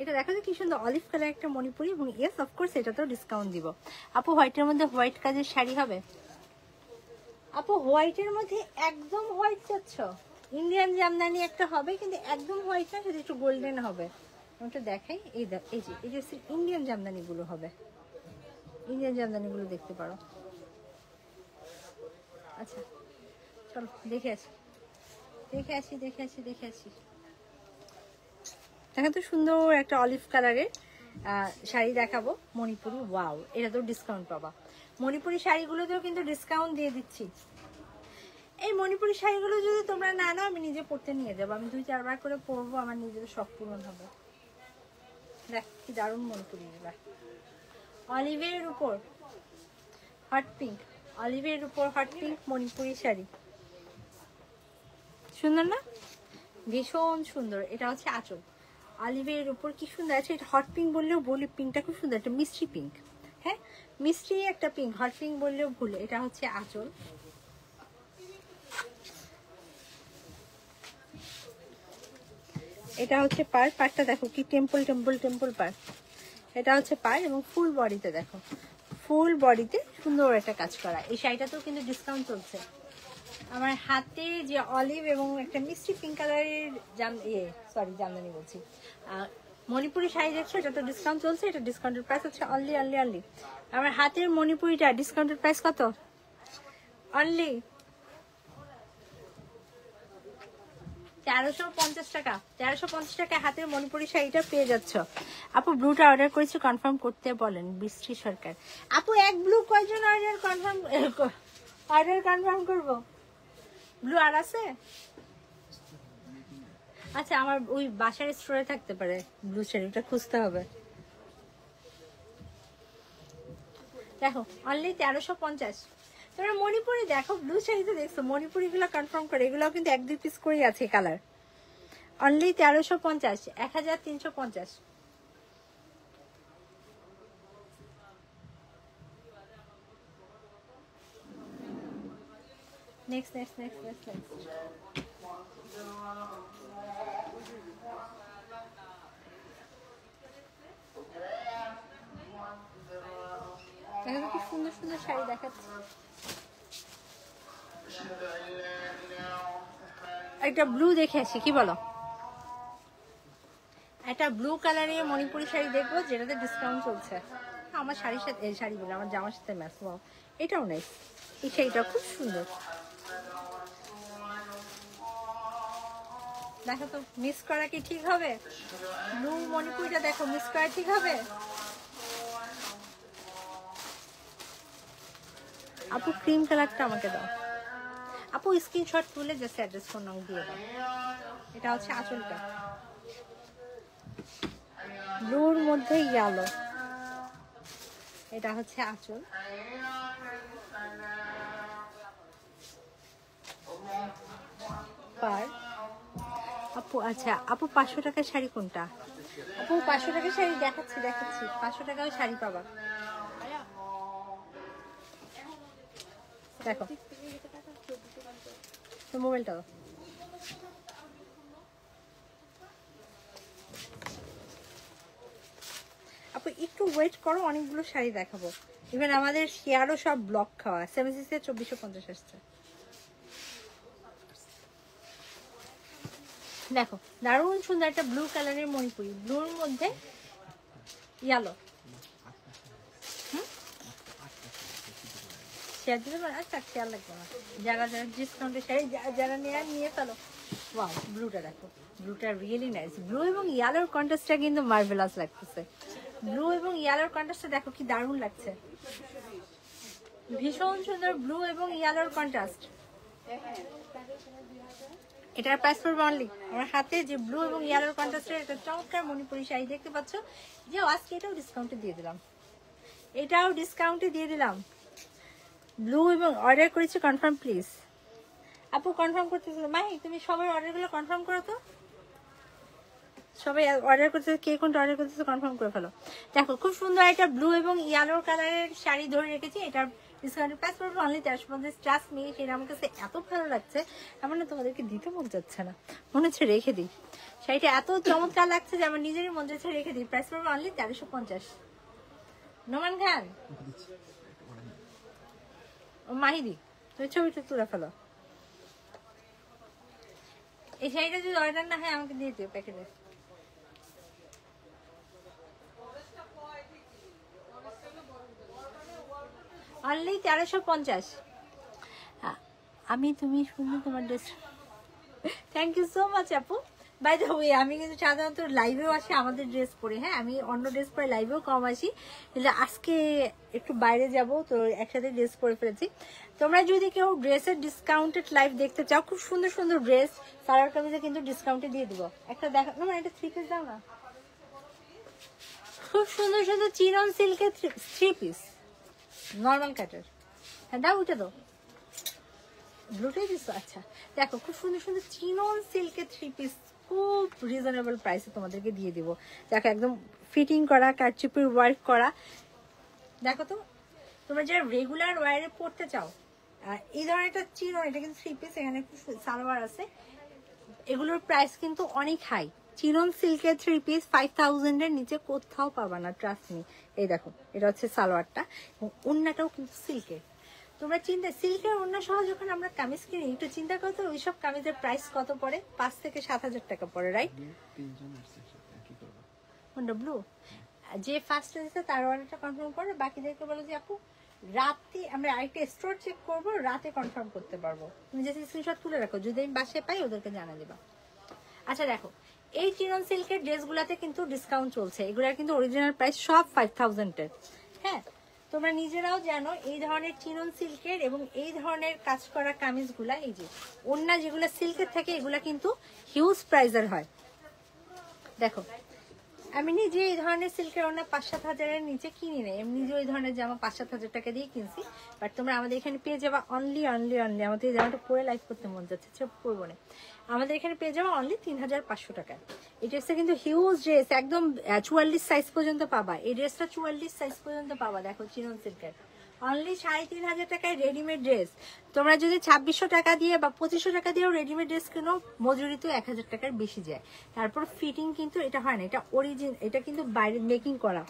এটা দেখো কি সুন্দর অলিভ কালার একটা মণিপুরি, এবং ইয়েস অফকোর্স এটাতেও ডিসকাউন্ট দিব। আপু হোয়াইটের মধ্যে হোয়াইট কাজের শাড়ি হবে? আপু হোয়াইটের মধ্যে একদম হোয়াইট চাচ্ছ? ইন্ডিয়ান জামদানি একটা হবে, কিন্তু একদম হোয়াইট না, সেটা একটু গোল্ডেন হবে। ওটা দেখাই, এই যে ইন্ডিয়ান জামদানিগুলো হবে। ইন্ডিয়ান জামদানিগুলো দেখতে পারো। আচ্ছা চলো দেখে আসি। দেখা তো সুন্দর একটা অলিভ কালারের শাড়ি দেখাবো মণিপুরি। ওয়াও, এটা তো ডিসকাউন্ট পাবা। মণিপুরি শাড়িগুলোতেও কিন্তু ডিসকাউন্ট দিয়ে দিচ্ছি। এই মণিপুরি শাড়িগুলো যদি তোমরা না নাও আমি নিজে পরতে নিয়ে যাবো, আমি 2-4 বার করে পরবো, আমার নিজের শখ পূরণ হবে। দেখ কি দারুণ মণিপুরি, অলিভের উপর হট পিঙ্ক, অলিভের উপর হট পিঙ্ক মণিপুরি শাড়ি, সুন্দর না? ভীষণ সুন্দর। এটা হচ্ছে আঁচল, অলিভের উপর কি সুন্দর আছে। এটা হট পিঙ্ক বললেও বলি, পিঙ্কটা খুব সুন্দর, একটা মিষ্টি পিঙ্ক। হ্যাঁ, মিষ্টি একটা পিঙ্ক, হট পিঙ্ক বললেও ভুল। এটা হচ্ছে আঁচল, এটা হচ্ছে পার, পারটা দেখো কি টেম্পল টেম্পল টেম্পল পার। এটা হচ্ছে পার এবং ফুল বডিতে দেখো, ফুল বডিতে সুন্দর একটা কাজ করা। এই শাড়িটাতেও কিন্তু ডিসকাউন্ট চলছে। আমার হাতে যে অলিভ এবং একটা মিষ্টি পিঙ্ক কালারের জামদানি বলছি, মণিপুরি শাড়ি দেখছো, এটা তো ডিসকাউন্ট চলছে। এটা ডিসকাউন্টের প্রাইস হচ্ছে অনলি অনলি অনলি, আমার হাতের মণিপুরিটা ডিসকাউন্টের প্রাইস কত? অনলি 1350 টাকা। 1350 টাকা হাতের মণিপুরি শাড়িটা পেয়ে যাচ্ছ। আপু ব্লুটা অর্ডার করেছি, কনফার্ম করতে বলেন বৃষ্টি সরকার। আপু এক ব্লু কয়জন অর্ডার কনফার্ম করবো? ব্লু আর আছে? আচ্ছা, আমার ওই বাসার স্টোরে থাকতে পারে ব্লু শাড়িটা, খুঁজতে হবে। দেখো অনলি 1350। তোমরা মণিপুরি দেখো, ব্লু শাড়িতে দেখছো, মণিপুরি গুলো কনফার্ম করে, এগুলো কিন্তু 1-2 পিস করেই আছে colour. Only 1350, 1350। Next next next next next. কি সুন্দর সুন্দর শাড়ি দেখাচ্ছে। একটা ব্লু দেখে আসি, কি বলো? একটা ব্লু কালারের মণিপুরি শাড়ি দেখবো যেটাতে ডিসকাউন্ট চলছে। আমার শাড়ির সাথে, এই শাড়ি বলে আমার জামার সাথে ম্যাচ। এটাও নাইস, এই শাড়িটা খুব সুন্দর। দেখো তো, মিস করা কি ঠিক হবে? ব্লু মণিপুরিটা দেখো, মিস করা ঠিক হবে? আপু ক্রিম কালারটা আমাকে দাও। আপু স্ক্রিনশট তুলে জাস্ট অ্যাড্রেস ফোন নাম্বার দিয়ে দাও। এটা হচ্ছে আঁচলটা, ব্লুর মধ্যে ইয়েলো। এটা হচ্ছে আঁচল, পার। আপু আচ্ছা, আপু 500 টাকার শাড়ি কোনটা? আপু 500 টাকার শাড়ি দেখাচ্ছি দেখাচ্ছি, 500 টাকার শাড়ি পাবা। দেখো তো, মোবাইলটা দাও। আপু একটু ওয়েট করো, অনেকগুলো শাড়ি দেখাবো। ইভেন আমাদের শেয়ারও সব ব্লক খাওয়া। 76 2450 আসছে। দেখো দারুণ সুন্দর একটা ব্লু কালারের মণিপুরি, ব্লুর মধ্যে ইয়েলো। শেয়ার দিতে পারো? আচ্ছা, খেয়াল লাগবে না। যারা যারা ডিসকাউন্টের শাড়ি যারা নিয়ে ফেলো। ওয়াও, ব্লুটা দেখো, ব্লুটা রিয়েলি নাইস। ব্লু এবং ইয়েলোর কন্ট্রাস্টটা কিন্তু মার্ভেলাস লাগতেছে। ব্লু এবং ইয়েলোর কন্ট্রাস্টটা দেখো কি দারুণ লাগছে, ভীষণ সুন্দর ব্লু এবং ইয়েলোর কন্ট্রাস্ট। এটার প্রাইস পড়বে অনলি, আমার হাতে যে ব্লু এবং ইয়েলোর কন্ট্রাস্টের একটা চমৎকার মণিপুরি শাড়ি দেখতে পাচ্ছ, যে আজকে এটাও ডিসকাউন্টে দিয়ে দিলাম, এটাও ডিসকাউন্টে দিয়ে দিলাম। ব্লু এবং অর্ডার করেছি, কনফার্ম প্লিজ। আপু কনফার্ম করতেছিল, মাহি তুমি সবার অর্ডারগুলো কনফার্ম করো তো। সবাই অর্ডার করতেছে, কে কোনটা অর্ডার করতেছে কনফার্ম করে ফেলো। দেখো খুব সুন্দর একটা ব্লু এবং ইয়েলো কালারের শাড়ি ধরে রেখেছি, এটার ডিসকাউন্টের প্রাইস পড়বে অনলি 1350। ট্রাস্ট মি, সেটা আমার কাছে এত ভালো লাগছে, এমন না তোমাদেরকে দিতে মন যাচ্ছে না, মনে হচ্ছে রেখে দিই। শাড়িটা এত চমৎকার লাগছে যে আমার নিজেরই মন যাচ্ছে রেখে দিই। প্রাইস পড়বে অনলি 1350। নোমান খান, ও মাহিদি, তুমি ছবিটা তুলে ফেলো। এই শাড়িটা যদি অর্ডার না হয় আমাকে দিয়ে দিও প্যাকেটে। অনলি 1350। আমি তুমি সুন্দর তোমার dress. Thank you so much আপু, বাই দ্য ওয়ে আমি কিন্তু সাধারণত লাইভেও আসি আমাদের ড্রেস পরে, হ্যাঁ আমি অন্য ড্রেস পরে লাইভেও কম আসি, কিন্তু আজকে একটু বাইরে যাব তো একসাথে ড্রেস পরে ফেলেছি। তোমরা যদি কেউ ড্রেসের ডিসকাউন্টেড লাইভ দেখতে চাও, খুব সুন্দর সুন্দর ড্রেস সালোয়ার কামিজে কিন্তু ডিসকাউন্টে দিয়ে দিব। একটা দেখা না, এটা 3 পিস দাও না, খুব সুন্দর সুন্দর চিনন সিল্কের 3 পিস নর্মাল কাটার। হ্যাঁ দাও, ওটা দাও, ব্লুটাই দিছো। আচ্ছা দেখো খুব সুন্দর সুন্দর চিনন সিল্কের 3 পিস খুব রিজনেবল প্রাইসে তোমাদেরকে দিয়ে দিব। দেখো একদম ফিটিং করা, কারচুপির ওয়ার্ক করা। দেখো তো তোমরা যারা রেগুলার ওয়ারে পড়তে চাও, এই ধরনের একটা চিনন, এটা কিন্তু 3 পিস, এখানে একটু সালোয়ার আছে, এগুলোর প্রাইস কিন্তু অনেক হাই। চিনন সিল্কের 3 পিস 5000 এর নিচে কোথাও পাবা না, ট্রাস্ট মি। এই দেখো এটা হচ্ছে সালোয়ারটা, এবং ওড়নাটাও কিন্তু সিল্কের। তোমরা চিন্তা, সিল্কের ওড়না সহ যখন আমরা কামিজ কিনি, একটু চিন্তা করতো ওইসব কামিজের প্রাইস কত পড়ে, 5 থেকে 7000 টাকা পড়ে, রাইট? ব্লু যে ফার্স্ট দিচ্ছে তার অর্ডারটা কনফার্ম করো, বাকিদেরকে বলো যে আপু রাতে আমরা আরেকটা স্টোর চেক করবো, রাতে কনফার্ম করতে পারবো। তুমি যে স্ক্রিনশট তুলে রাখো, যদি আমি বাসায় পাই ওদেরকে জানা দেবা। আচ্ছা দেখো এই চিনন সিল্কের ড্রেসগুলোতে কিন্তু ডিসকাউন্ট চলছে, এগুলার কিন্তু অরিজিনাল প্রাইস সব 5000 এর। হ্যাঁ তোমরা নিজেরাও জানো এই ধরনের চিনন সিল্কের এবং এই ধরনের কাজ করা কামিজগুলা, এই যে ওড়না যেগুলো সিল্কের থাকে, এগুলা কিন্তু হিউজ প্রাইজের হয়। দেখো আমি নিজে এই ধরনের সিল্কের ওড়না 5-7 হাজারের নিচে কিনি না, এমনি যে ওই ধরনের জামা 5-7 হাজার টাকা দিয়ে কিনছি, বাট তোমরা আমাদের এখানে পেয়ে যাবা অনলি আমাদের এই জামাটা পরে লাইভ করতে মন যাচ্ছে, সব পরবো না, আমাদের এখানে পেয়ে যাবা অনলি 3500 টাকায়। এই ড্রেসটা কিন্তু হিউজ ড্রেস, একদম 44 সাইজ পর্যন্ত পাবা, এই ড্রেসটা 44 সাইজ পর্যন্ত পাবা। দেখো চিনন সিল্কের অনলি 3500 টাকায় রেডিমেড ড্রেস। তোমরা যদি 2600 টাকা দিয়ে বা 2500 টাকা দিয়েও রেডিমেড ড্রেস কিনো, মজুরি তো 1000 টাকার বেশি যায়। তারপর ফিটিং কিন্তু এটা হয় না, এটা অরিজিন, এটা কিন্তু বাইরে মেকিং করা,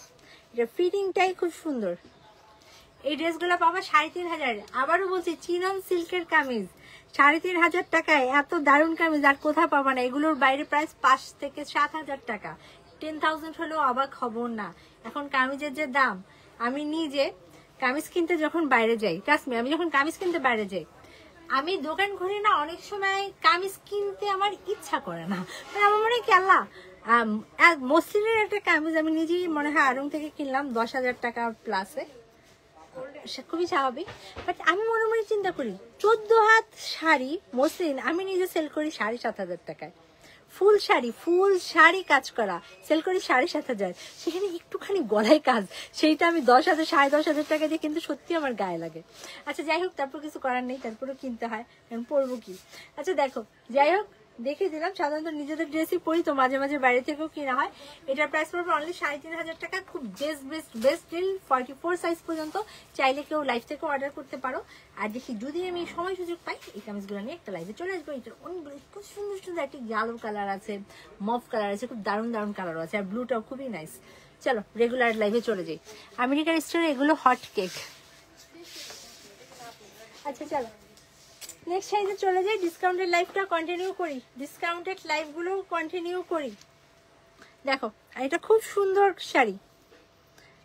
এটা ফিটিংটাই খুব সুন্দর। এই ড্রেসগুলো পাবা 3500। আবারও বলছি চিনন সিল্কের কামিজ 3500 টাকায়, এত দারুণ কামিজ আর কোথাও পাবা না। এগুলোর বাইরে প্রাইস 5 থেকে 7000 টাকা, 10,000 হলেও অবাক হব না। এখন কামিজের যে দাম, আমি নিজে কামিজ কিনতে যখন বাইরে যাই, ট্রাস্ট মি, আমি যখন কামিজ কিনতে বাইরে যাই, আমি দোকান ঘুরি না, অনেক সময় কামিজ কিনতে আমার ইচ্ছা করে না, আমার মনে হয় কি আল্লাহ, মসলিনের একটা কামিজ আমি নিজেই মনে হয় আড়ং থেকে কিনলাম 10,000 টাকা প্লাসে, খুবই স্বাভাবিক। বাট আমি মনে মনে চিন্তা করি 14 হাত শাড়ি মসলিন আমি নিজে সেল করি 7,500 টাকায়, ফুল শাড়ি কাজ করা সেল করি 7,500, সেখানে একটুখানি গলায় কাজ, সেইটা আমি 10,000 10,500 টাকা দিয়ে কিন্তু সত্যি আমার গায়ে লাগে। আচ্ছা যাই হোক, তারপর কিছু করার নেই, তারপরেও কিনতে হয়, আমি পরবো কি। আচ্ছা দেখো যাই হোক দেখিয়ে দিলাম, সাধারণত নিজেদের ড্রেসই পরি, তো মাঝে মাঝে বাইরে থেকেও কিনা হয়। এটার প্রাইস পড়বে অনলি 3500 টাকা, খুব বেস্ট ডিল, 44 সাইজ পর্যন্ত, চাইলে কেউ লাইভ থেকে অর্ডার করতে পারো। আর দেখি যদি আমি সময় সুযোগ পাই এই কামিজগুলো নিয়ে একটা লাইভে চলে আসবো। এটার অনেকগুলো খুব সুন্দর সুন্দর, একটি ইয়েলো কালার আছে, মফ কালার আছে, খুব দারুণ কালারও আছে, আর ব্লুটাও খুবই নাইস। চলো রেগুলার লাইভে চলে যাই। আমেরিকার স্টোরে এগুলো হট কেক। আচ্ছা চলো নেক্সট সাইজে চলে যাই, ডিসকাউন্টেড লাইভটা কন্টিনিউ করি, ডিসকাউন্টেড লাইভগুলো কন্টিনিউ করি। দেখো আর এটা খুব সুন্দর শাড়ি,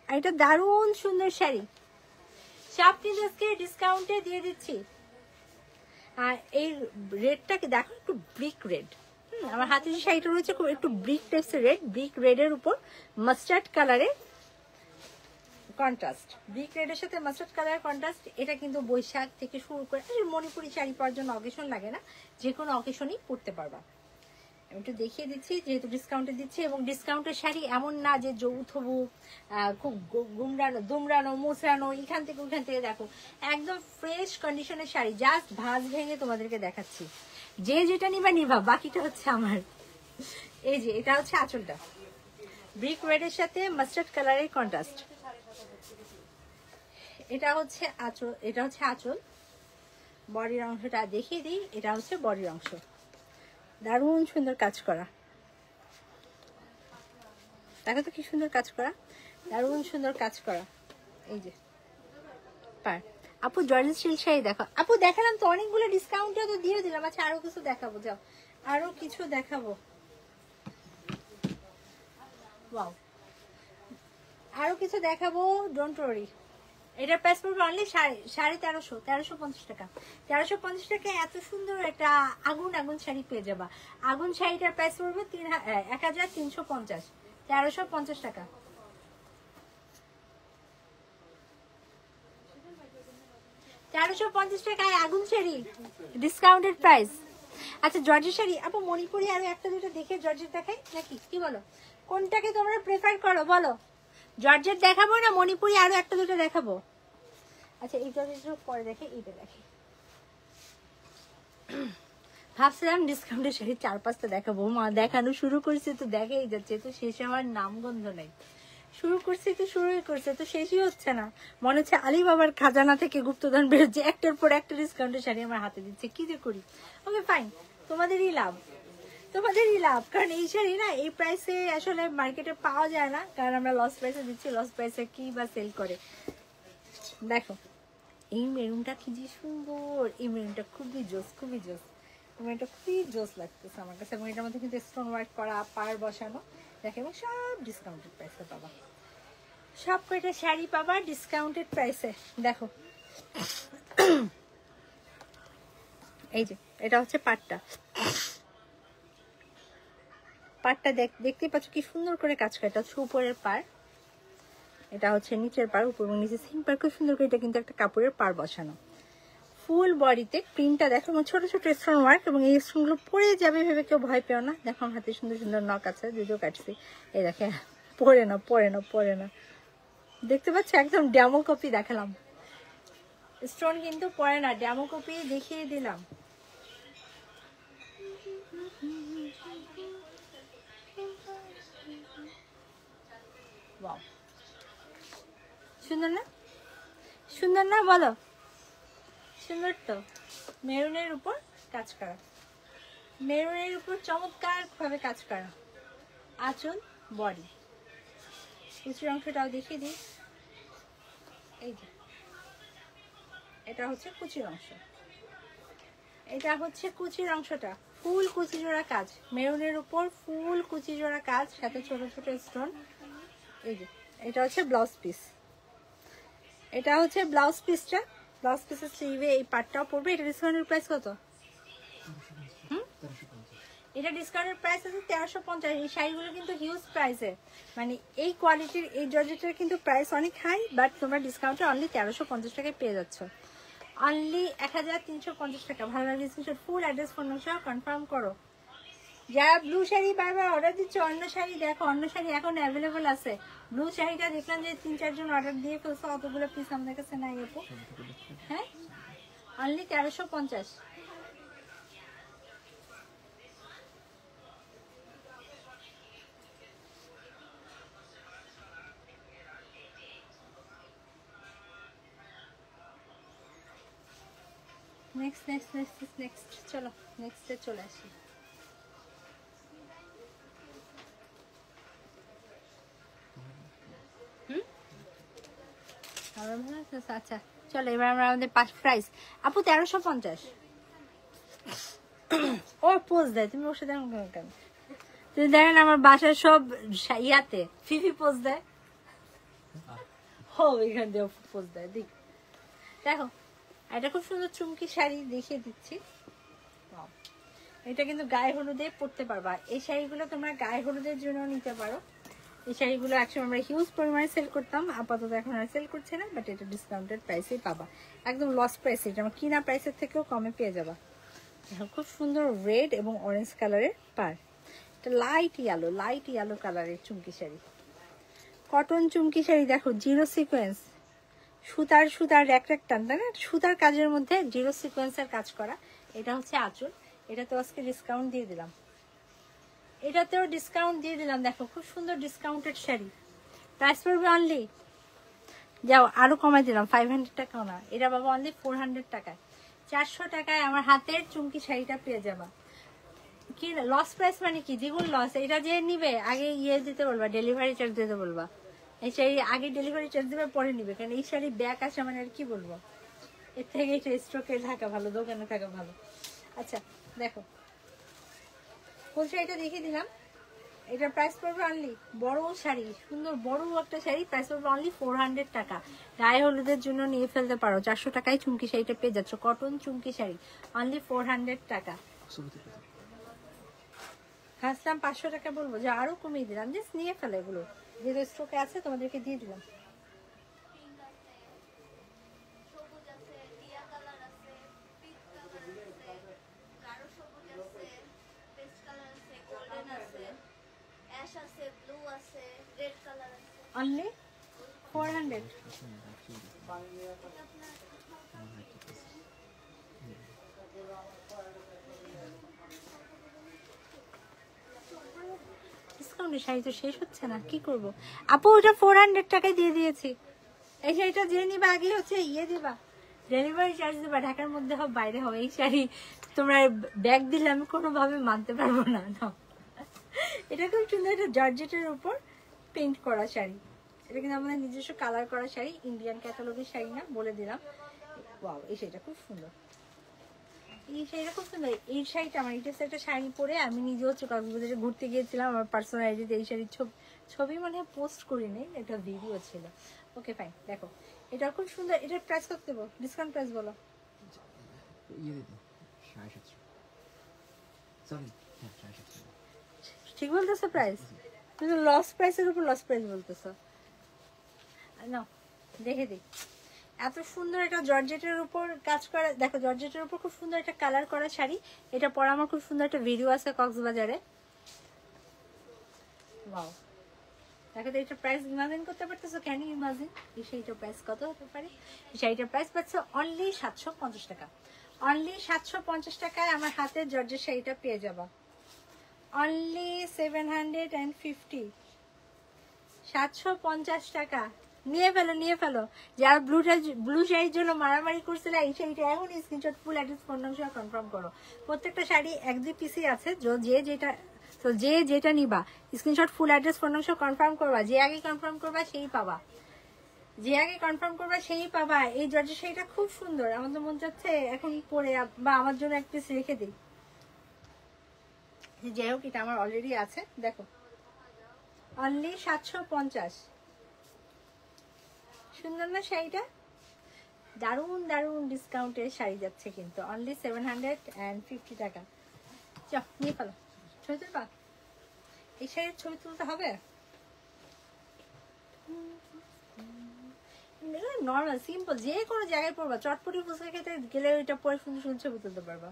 আর এটা দারুণ সুন্দর শাড়ি, সব আজকে ডিসকাউন্টে দিয়ে দিচ্ছি। আর এই রেডটাকে দেখো, একটু ব্রিক রেড, আমার হাতে যে শাড়িটা রয়েছে খুব একটু ব্রিক টাইপসের রেড, ব্রিক রেডের উপর মাস্টার্ড কালারের কন্ট্রাস্ট, ব্রিক রেডের সাথে মাস্টার্ড কালার কন্ট্রাস্ট। এটা কিন্তু বৈশাখ থেকে শুরু করে মণিপুরি শাড়ি পরার জন্য অকেশন লাগে না, যে কোনো অকেশনই পরতে পারবা। আমি একটু দেখিয়ে দিচ্ছি যেহেতু ডিসকাউন্টে দিচ্ছি, এবং ডিসকাউন্টের শাড়ি এমন না যে যৌথ বুক, খুব দুমড়ানো মুচড়ানো, এখান থেকে ওখান থেকে, দেখো একদম ফ্রেশ কন্ডিশনের শাড়ি, জাস্ট ভাঁজ ভেঙে তোমাদেরকে দেখাচ্ছি। যে যেটা নিবা, বাকিটা হচ্ছে আমার। এই যে এটা হচ্ছে আঁচলটা, ব্রিক রেডের সাথে মাস্টার্ড কালারের কন্ট্রাস্ট, এটা হচ্ছে আঁচল। বডির অংশটা দেখিয়ে দিই, এটা হচ্ছে বডির অংশ, দারুণ সুন্দর কাজ করা, দেখো তো কি সুন্দর কাজ করা, দারুণ সুন্দর কাজ করা। এই যে পার আপু জর্জেট সিল্ক শাড়ি দেখো, আপু দেখালাম তো অনেকগুলো, ডিসকাউন্টও তো দিয়ে দিলাম। আচ্ছা আরো কিছু দেখাবো, যাও আরো কিছু দেখাবো, ওয়াও আরো কিছু দেখাবো, ডোন্ট ওয়ারি। এটার প্রাইস পড়বে অনলি 1350 টাকা। 1350 টাকায় এত সুন্দর একটা আগুন আগুন শাড়ি পেয়ে যাবা। আগুন শাড়িটার প্রাইস পড়বে 1350, 1350 টাকা। টাকায় আগুন শাড়ি, ডিসকাউন্টেড প্রাইস। আচ্ছা জর্জেট শাড়ি আপু মণিপুরি আরো একটা দুটো দেখে জর্জেট দেখাই নাকি, কি বলো? কোনটাকে তোমরা প্রেফার করো বলো? জর্জেট দেখাবো না মণিপুরি আরো একটা দুটো দেখাবো? আচ্ছা এই জর্জেট পরে দেখে, এইটা দেখে। ভাবছিলাম ডিসকাউন্টের শাড়ি 4-5টা দেখাবো, মা দেখানো শুরু করছে তো দেখেই যাচ্ছে, তো শেষে আমার নামগন্ধ নাই। শুরু করছে তো শুরুই করছে তো শেষই হচ্ছে না, মনে হচ্ছে আলিবাবার খাজানা থেকে গুপ্তধন বেরোচ্ছে, একটার পর একটা ডিসকাউন্টের শাড়ি আমার হাতে দিচ্ছে, কি যে করি। ওকে ফাইন, তোমাদেরই লাভ, তোমাদেরই লাভ, কারণ এই শাড়ি না এই প্রাইসে আসলে মার্কেটে পাওয়া যায় না, কারণ আমরা লস প্রাইসে দিচ্ছি। লস প্রাইসে কি বা সেল করে দেখো। এই মেরুনটা কি যে সুন্দর, এই মেরুনটা খুবই জোস, খুবই জোস, মেরুনটা খুবই জোস লাগতেছে আমার কাছে। এবং এটার মধ্যে কিন্তু স্টোন ওয়ার্ক করা, পার বসানো দেখে, এবং সব ডিসকাউন্টেড প্রাইসে পাবা, সব কয়টা শাড়ি পাবা ডিসকাউন্টেড প্রাইসে। দেখো এই যে এটা হচ্ছে পাটটা, পাটটা দেখতে পাচ্ছ কি সুন্দর করে কাজ করা। এটা হচ্ছে উপরের পার, এটা হচ্ছে নিচের পার, উপর এবং নিচে সেম পার, খুব সুন্দর করে। এটা কিন্তু একটা কাপড়ের পার বসানো, ফুল বডিতে প্রিন্টটা দেখো, ছোট ছোট স্টোন ওয়ার্ক, এবং এই স্টোনগুলো পরে যাবে ভেবে কেউ ভয় পেও না। দেখো আমার হাতে সুন্দর সুন্দর নখ আছে, যদিও কাটছি, এই দেখে পরে না পরে না পরে না, দেখতে পাচ্ছ একদম ডেমো কপি দেখালাম, স্টোন কিন্তু পরে না, ডেমো কপি দেখিয়ে দিলাম। সুন্দর না, সুন্দর না বলো? সুন্দর তো। মেরুনের উপর কাজ করা, মেরুনের উপর চমৎকার ভাবে কাজ করা, আঁচল বডি। কুচির অংশটাও দেখিয়ে দিই, এই যে এটা হচ্ছে কুচির অংশ, এটা হচ্ছে কুচির অংশটা, ফুল কুচি জোড়া কাজ, মেরুনের উপর ফুল কুচি জোড়া কাজ, সাথে ছোট ছোট স্টোন। এই যে এটা হচ্ছে ব্লাউজ পিস, এটা হচ্ছে ব্লাউজ পিসটা, ব্লাউজ পিসের স্লিভে এই পাটটাও পড়বে। এটা ডিসকাউন্টের প্রাইস কত? এটা ডিসকাউন্টের প্রাইস আছে 1350। এই শাড়িগুলো কিন্তু হিউজ প্রাইসে, মানে এই কোয়ালিটির এই জর্জেটের কিন্তু প্রাইস অনেক হাই, বাট তোমরা ডিসকাউন্টে অনলি 1350 টাকায় পেয়ে যাচ্ছ, অনলি 1350 টাকা। ভালো লাগলে স্ক্রিনশট, ফুল অ্যাড্রেস ফোন সহ কনফার্ম করো। যারা ব্লু শাড়ি বারবার অর্ডার দিচ্ছে, অন্য শাড়ি দেখো, অন্য শাড়ি এখন অ্যাভেলেবল আছে। ব্লু শাড়িটা দেখলাম যে 3-4 জন অর্ডার দিয়ে ফেলছো, অতগুলো পিস আমাদের কাছে নাই আপু। হ্যাঁ only 1350। Next next next next, চলো নেক্সটে চলে আসি। আচ্ছা চলো এবার আমরা আমাদের প্রাইস। আপু 1350। ও পোজ দেয়, তুমি ওর সাথে কেন? তুমি দেখেন আমার বাসার সব ইয়াতে ফিফি পোজ দেয়, হো এখান দিয়ে পোজ দেয়। দেখো এটা খুব সুন্দর চুমকি শাড়ি দেখিয়ে দিচ্ছি, এটা কিন্তু গায়ে হলুদে পরতে পারবা। এই শাড়িগুলো তোমরা গায়ে হলুদের জন্য নিতে পারো। এই শাড়িগুলো একসময় আমরা হিউজ পরিমাণে সেল করতাম, আপাতত এখন আর সেল করছে না, বাট এটা ডিসকাউন্টেড প্রাইসেই পাবা, একদম লস প্রাইসে, এটা আমার কিনা প্রাইসের থেকেও কমে পেয়ে যাবা। খুব সুন্দর রেড এবং অরেঞ্জ কালারের পার, এটা লাইট ইয়েলো কালারের চুমকি শাড়ি, কটন চুমকি শাড়ি। দেখো জিরো সিকোয়েন্স, সুতার এক টান তাই না, সুতার কাজের মধ্যে জিরো সিকোয়েন্সের কাজ করা। এটা হচ্ছে আঁচল, এটাতেও আজকে ডিসকাউন্ট দিয়ে দিলাম, এটাতেও ডিসকাউন্ট দিয়ে দিলাম। দেখো খুব সুন্দর ডিসকাউন্টেড শাড়ি, প্রাইস পড়বে অনলি, যাও আরো কমাই দিলাম, 500 টাকাও না, এটা বাবা অনলি 400 টাকায়। 400 টাকায় আমার হাতের চুমকি শাড়িটা পেয়ে যাবা। কি লস প্রাইস মানে কি, দ্বিগুণ লস। এটা যে নিবে আগে দিতে বলবা, ডেলিভারি চার্জ দিতে বলবা। এই শাড়ি আগে ডেলিভারি চার্জ দিবে, পরে নিবে, কারণ এই শাড়ি ব্যাক আসে মানে আর কি বলবো, এর থেকে এটা স্টকে থাকা ভালো, দোকানে থাকা ভালো। আচ্ছা দেখো ফুল শাড়িটা দেখিয়ে দিলাম, এটা প্রাইস পড়বে অনলি, বড় শাড়ি, সুন্দর বড় একটা শাড়ি, প্রাইস পড়বে অনলি 400 টাকা। গায়ে হলুদের জন্য নিয়ে ফেলতে পারো, 400 টাকায় চুমকি শাড়িটা পেয়ে যাচ্ছ, কটন চুমকি শাড়ি অনলি 400 টাকা। হাসলাম 500 টাকা বলবো যে আরো কমিয়ে দিলাম, জাস্ট নিয়ে ফেলো এগুলো, যেহেতু স্টকে আছে তোমাদেরকে দিয়ে দিলাম। অনলি 400। ডিসকাউন্টের শাড়ি তো শেষ হচ্ছে না, কি করব আপু? ওটা 400 টাকায় দিয়ে দিয়েছি। এই শাড়িটা যে নিবা আগে হচ্ছে ইয়ে দিবা, ডেলিভারি চার্জ দিবা, ঢাকার মধ্যে হোক বাইরে হোক। এই শাড়ি তোমরা ব্যাগ দিলে আমি কোনোভাবে মানতে পারবো না। এটা খুব সুন্দর, একটা জর্জেটের উপর পেইন্ট করা শাড়ি, এটা কিন্তু আমাদের নিজস্ব কালার করা শাড়ি, ইন্ডিয়ান ক্যাটালগের শাড়ি না, বলে দিলাম। ওয়াও, এই শাড়িটা খুব সুন্দর, এই শাড়িটা খুব সুন্দর। এই শাড়িটা আমার এটা একটা শাড়ি পরে আমি নিজে হচ্ছে কক্সবাজারে ঘুরতে গিয়েছিলাম, আমার পার্সোনাল আইডিতে এই শাড়ির ছবি মানে পোস্ট করিনি, একটা ভিডিও ছিল। ওকে ফাইন, দেখো এটা খুব সুন্দর। এটার প্রাইস কত দেবো? ডিসকাউন্ট প্রাইস বলো। ঠিক বলতেছো প্রাইস? তুমি লস প্রাইসের উপর লস প্রাইস বলতেছো না, দেখে দিই। এত সুন্দর একটা জর্জেটের উপর কাজ করা, দেখো জর্জেটের উপর খুব সুন্দর একটা কালার করা শাড়ি, এটা পরে আমার খুব সুন্দর একটা ভিডিও আছে কক্সবাজারে। ওয়াও, দেখো তো এটা প্রাইস ইমাজিন করতে পারতেছো? ক্যান ইউ ইমাজিন এই শাড়িটার প্রাইস কত হতে পারে? এই শাড়িটার প্রাইস পাচ্ছ অনলি 750 টাকা। অনলি 750 টাকায় আমার হাতের জর্জের শাড়িটা পেয়ে যাবা, অনলি 750, 750 টাকা। নিয়ে ফেলো, নিয়ে ফেলো। যারা ব্লু শাড়ির জন্য মারামারি করছিল, এই শাড়িটা এখন screenshot full address phone number confirm করো। প্রত্যেকটা শাড়ি 1-2 পিসই আছে, যে যেটা নিবা screenshot full address phone number confirm করবা, যে আগে কনফার্ম করবা সেই পাবা, যে আগে কনফার্ম করবা সেই পাবা। এই জর্জের শাড়িটা খুব সুন্দর, আমাদের মন চাচ্ছে এখন পরে বা আমার জন্য এক পিস রেখে দিই। যাই হোক, এটা আমার অলরেডি আছে, দেখো অনলি 750। সুন্দর না শাড়িটা? দারুন দারুন ডিসকাউন্টের শাড়ি যাচ্ছে কিন্তু, অনলি 750 টাকা। চল নিয়ে ফেলো, ছবি তুলবা? এই শাড়ির ছবি তুলতে হবে, নর্মাল সিম্পল যে কোনো জায়গায় পড়বা, চটপটি ফুচকা খেতে গেলে ওইটা পরে সুন্দর সুন্দর ছবি তুলতে পারবা।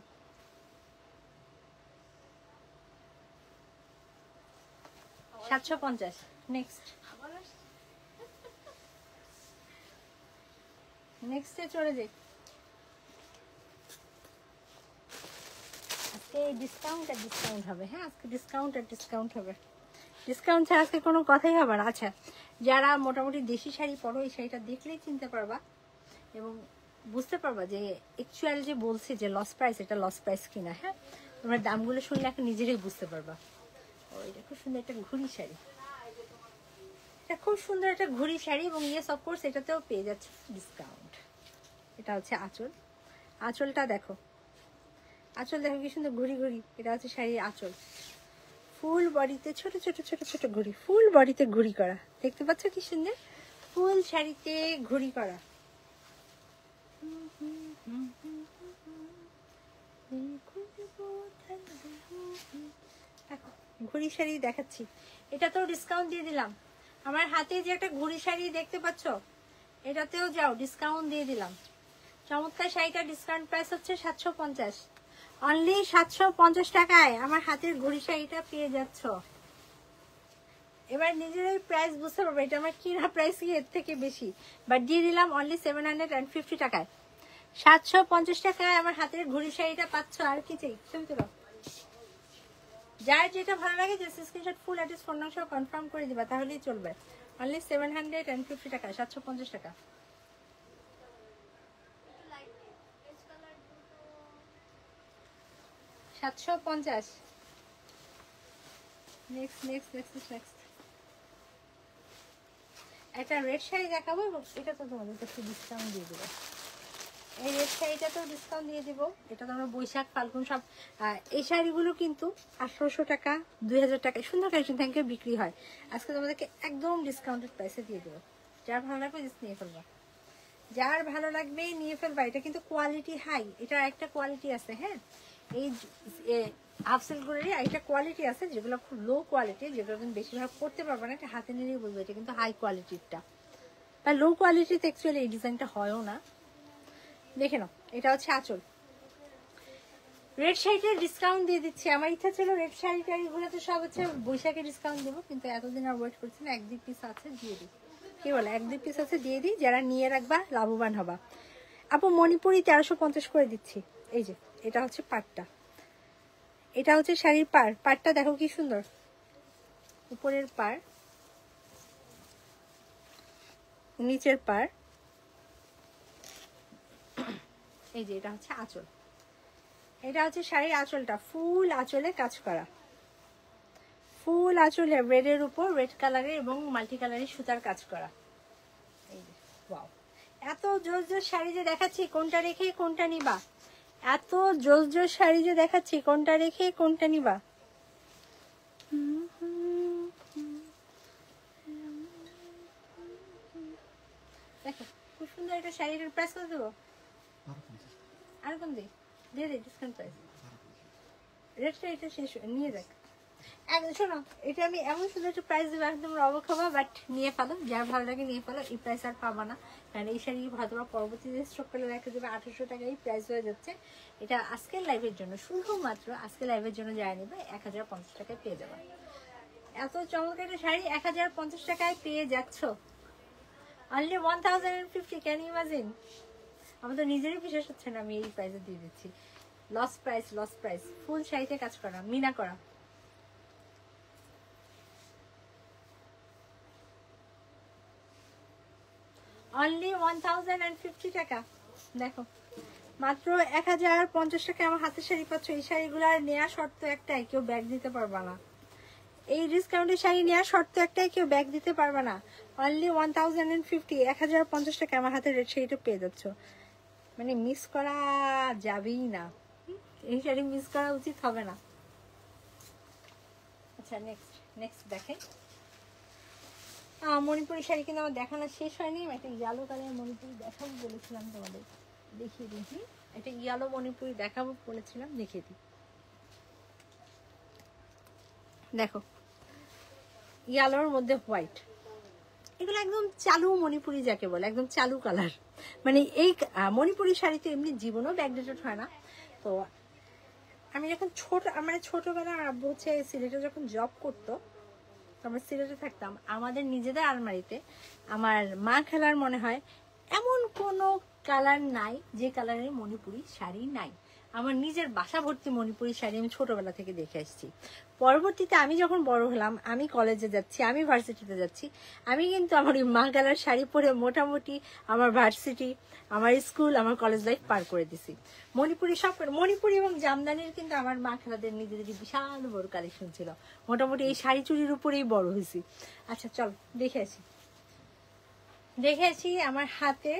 $750। নেক্সট, নেক্সটে চলে যাই। আজকে ডিসকাউন্ট আর ডিসকাউন্ট হবে, হ্যাঁ আজকে ডিসকাউন্ট আর ডিসকাউন্ট হবে, ডিসকাউন্ট ছাড়া আজকে কোনো কথাই হবে না। আচ্ছা, যারা মোটামুটি দেশি শাড়ি পরো, এই শাড়িটা দেখলেই চিনতে পারবা এবং বুঝতে পারবা যে অ্যাকচুয়াল যে বলছে যে লস প্রাইস, এটা লস প্রাইস কিনা। হ্যাঁ, তোমরা দামগুলো শুনলে এখন নিজেরাই বুঝতে পারবা। ও, এটা খুব সুন্দর একটা ঘুড়ি শাড়ি, এটা খুব সুন্দর একটা ঘুড়ি শাড়ি এবং ইয়েস অফকোর্স এটাতেও পেয়ে যাচ্ছে ডিসকাউন্ট। এটা হচ্ছে আঁচল, আঁচলটা দেখো, আঁচল দেখো কি সুন্দর ঘুড়ি ঘুড়ি, এটা হচ্ছে শাড়ির আঁচল। ফুল বডিতে ছোট ছোট ছোট ছোট ঘুড়ি, ফুল বডিতে ঘুড়ি করা, দেখতে পাচ্ছ কি সুন্দর, ফুল শাড়িতে ঘুড়ি করা। ঘুড়ি শাড়ি দেখাচ্ছি, এটাতেও ডিসকাউন্ট দিয়ে দিলাম। আমার হাতে যে একটা ঘুড়ি শাড়ি দেখতে পাচ্ছ, এটাতেও যাও ডিসকাউন্ট দিয়ে দিলাম। চমৎকার শাড়িটা ডিসকাউন্ট প্রাইস হচ্ছে 750, অনলি 750 টাকায় আমার হাতের ঘুড়ি শাড়িটা পেয়ে যাচ্ছ। এবার নিজেরাই প্রাইস বুঝতে পারবে এটা আমার কিনা প্রাইস কি এর থেকে বেশি, বাট দিয়ে দিলাম অনলি 750 টাকায়। 750 টাকায় আমার হাতের ঘুড়ি শাড়িটা পাচ্ছ, আর কি চাই? তুমি তো যার যেটা ভালো লাগে just screenshot full address phone number confirm করে দিবা, তাহলেই চলবে। অনলি 750 টাকা, 750 টাকা। $750। নেক্সট নেক্সট নেক্সট নেক্সট একটা রেড শাড়ি দেখাবো এবং এটা তো তোমাদের একটু ডিসকাউন্ট দিয়ে দেবো। এই রেড শাড়িটাতেও ডিসকাউন্ট দিয়ে দিব। এটা তো আমরা বৈশাখ ফাল্গুন সব এই শাড়িগুলো কিন্তু 1800 টাকা 2000 টাকা সুন্দর কালেকশন থেকে বিক্রি হয়। আজকে তোমাদেরকে একদম ডিসকাউন্টেড প্রাইসে দিয়ে দেবো। যার ভালো লাগবে জাস্ট নিয়ে ফেলবা, যার ভালো লাগবে নিয়ে ফেলবা। এটা কিন্তু কোয়ালিটি হাই, এটার একটা কোয়ালিটি আছে। হ্যাঁ, এই হাফ সিল্কগুলোরই একটা কোয়ালিটি আছে যেগুলো খুব লো কোয়ালিটি, যেগুলো কিন্তু বেশিরভাগ করতে পারবে না। এটা হাতে নিলেই বলবো এটা কিন্তু হাই কোয়ালিটিরটা, বা লো কোয়ালিটিতে অ্যাকচুয়ালি এই ডিজাইনটা হয়ও না। দেখে নাও, এটা হচ্ছে আঁচল। রেড শাড়িটার ডিসকাউন্ট দিয়ে দিচ্ছি। আমার ইচ্ছা ছিল রেড শাড়িটারিগুলো তো সব হচ্ছে বৈশাখে ডিসকাউন্ট দেবো, কিন্তু এতদিন আর ওয়েট করছি না। 1-2 পিস আছে দিয়ে দিই। কি বলে 1-2 পিস আছে দিয়ে দিই, যারা নিয়ে রাখবা লাভবান হবা। আপু মণিপুরি 1350 করে দিচ্ছি। এই যে এটা হচ্ছে পাটটা, এটা হচ্ছে শাড়ির পাটটা দেখো কি সুন্দর। উপরের পাড়, নিচের পাড়। এই যে এটা হচ্ছে আঁচল, এটা হচ্ছে শাড়ির আঁচলটা। ফুল আঁচলে কাজ করা, ফুল আঁচলে রেডের উপর রেড কালারের এবং মাল্টি কালারের সুতার কাজ করা। এই যে ওয়াও, এত জোস জোস শাড়ি যে দেখাচ্ছি, কোনটা রেখে কোনটা নিবা। এত জোস জোস শাড়ি যে দেখাচ্ছি, কোনটা রেখে কোনটা নিবা। দেখো খুব সুন্দর একটা শাড়ির প্রাইস কত দেবো? আর কোন দিই দিয়ে দিই ডিসকাউন্ট প্রাইস। রেটটা এটা শেষ নিয়ে দেখ। শোনো, এটা আমি এমন সুন্দর একটা প্রাইস দেবো একদম অবাক হবা, বাট নিয়ে ফেলো, যার ভালো লাগে নিয়ে ফেলো। এই প্রাইস আর পাবা না, কারণ এই শাড়ি হয়তো বা পরবর্তীতে স্টক করলে দেখা যাবে 1800 টাকায় প্রাইস হয়ে যাচ্ছে। এটা আজকের লাইভের জন্য, শুধুমাত্র আজকের লাইভের জন্য যারা নেবে 1050 টাকায় পেয়ে যাবে। এত চমৎকার একটা শাড়ি 1050 টাকায় পেয়ে যাচ্ছ, অনলি 1050। Can you imagine? আমার তো নিজেরই বিশ্বাস হচ্ছে না আমি এই প্রাইসে দিয়ে দিচ্ছি। Loss price, loss price. ফুল শাড়িতে কাজ করা, মিনা করা। অনলি 1050 টাকা। দেখো মাত্র 1050 টাকা আমার হাতের শাড়ি পাচ্ছ। এই শাড়িগুলার নেওয়া শর্ত একটাই, কেউ ব্যাগ দিতে পারবা না। এই ডিসকাউন্টের শাড়ি নেওয়ার শর্ত একটাই, কেউ ব্যাগ দিতে পারবে না। অনলি 1050, 1050 টাকা আমার হাতের রেড শাড়িটা পেয়ে যাচ্ছ। মানে মিস করা যাবেই না, এই শাড়ি মিস করা উচিত হবে না। আচ্ছা নেক্সট নেক্সট দেখে মণিপুরি শাড়ি কিন্তু আমার দেখানো শেষ হয়নি। একটা ইয়েলো কালার মণিপুরি দেখাবো বলেছিলাম তোমাদের, দেখিয়ে দিই। একটা ইয়েলো মণিপুরি দেখাবো বলেছিলাম, দেখিয়ে দিই। দেখো ইয়েলোর মধ্যে হোয়াইট, এগুলো একদম চালু মণিপুরি যাকে বলে, একদম চালু কালার। মানে এই মণিপুরি শাড়িতে এমনি জীবনও ব্যাকডেটেড হয় না। তো আমি যখন মানে ছোটবেলা আব্বু হচ্ছে সিলেটে যখন জব করতো, আমরা সিলেটে থাকতাম, আমাদের নিজেদের আলমারিতে আমার মা খেলার মনে হয় এমন কোনো কালার নাই যে কালারের মণিপুরি শাড়ি নাই। আমার নিজের বাসা ভর্তি মণিপুরি শাড়ি আমি ছোটবেলা থেকে দেখে আসছি। পরবর্তীতে আমি যখন বড় হলাম, আমি কলেজে যাচ্ছি, আমি ভার্সিটিতে যাচ্ছি, আমি কিন্তু আমার ওই মা কালার শাড়ি পরে মোটামুটি আমার ভার্সিটি, আমার স্কুল, আমার কলেজ লাইফ পার করে দিছি। মণিপুরি সব মণিপুরি এবং জামদানির কিন্তু আমার মা খেলাদের নিজেদের বিশাল বড় কালেকশন ছিল। মোটামুটি এই শাড়ি চুড়ির উপরেই বড় হয়েছি। আচ্ছা চল দেখে আসি আমার হাতে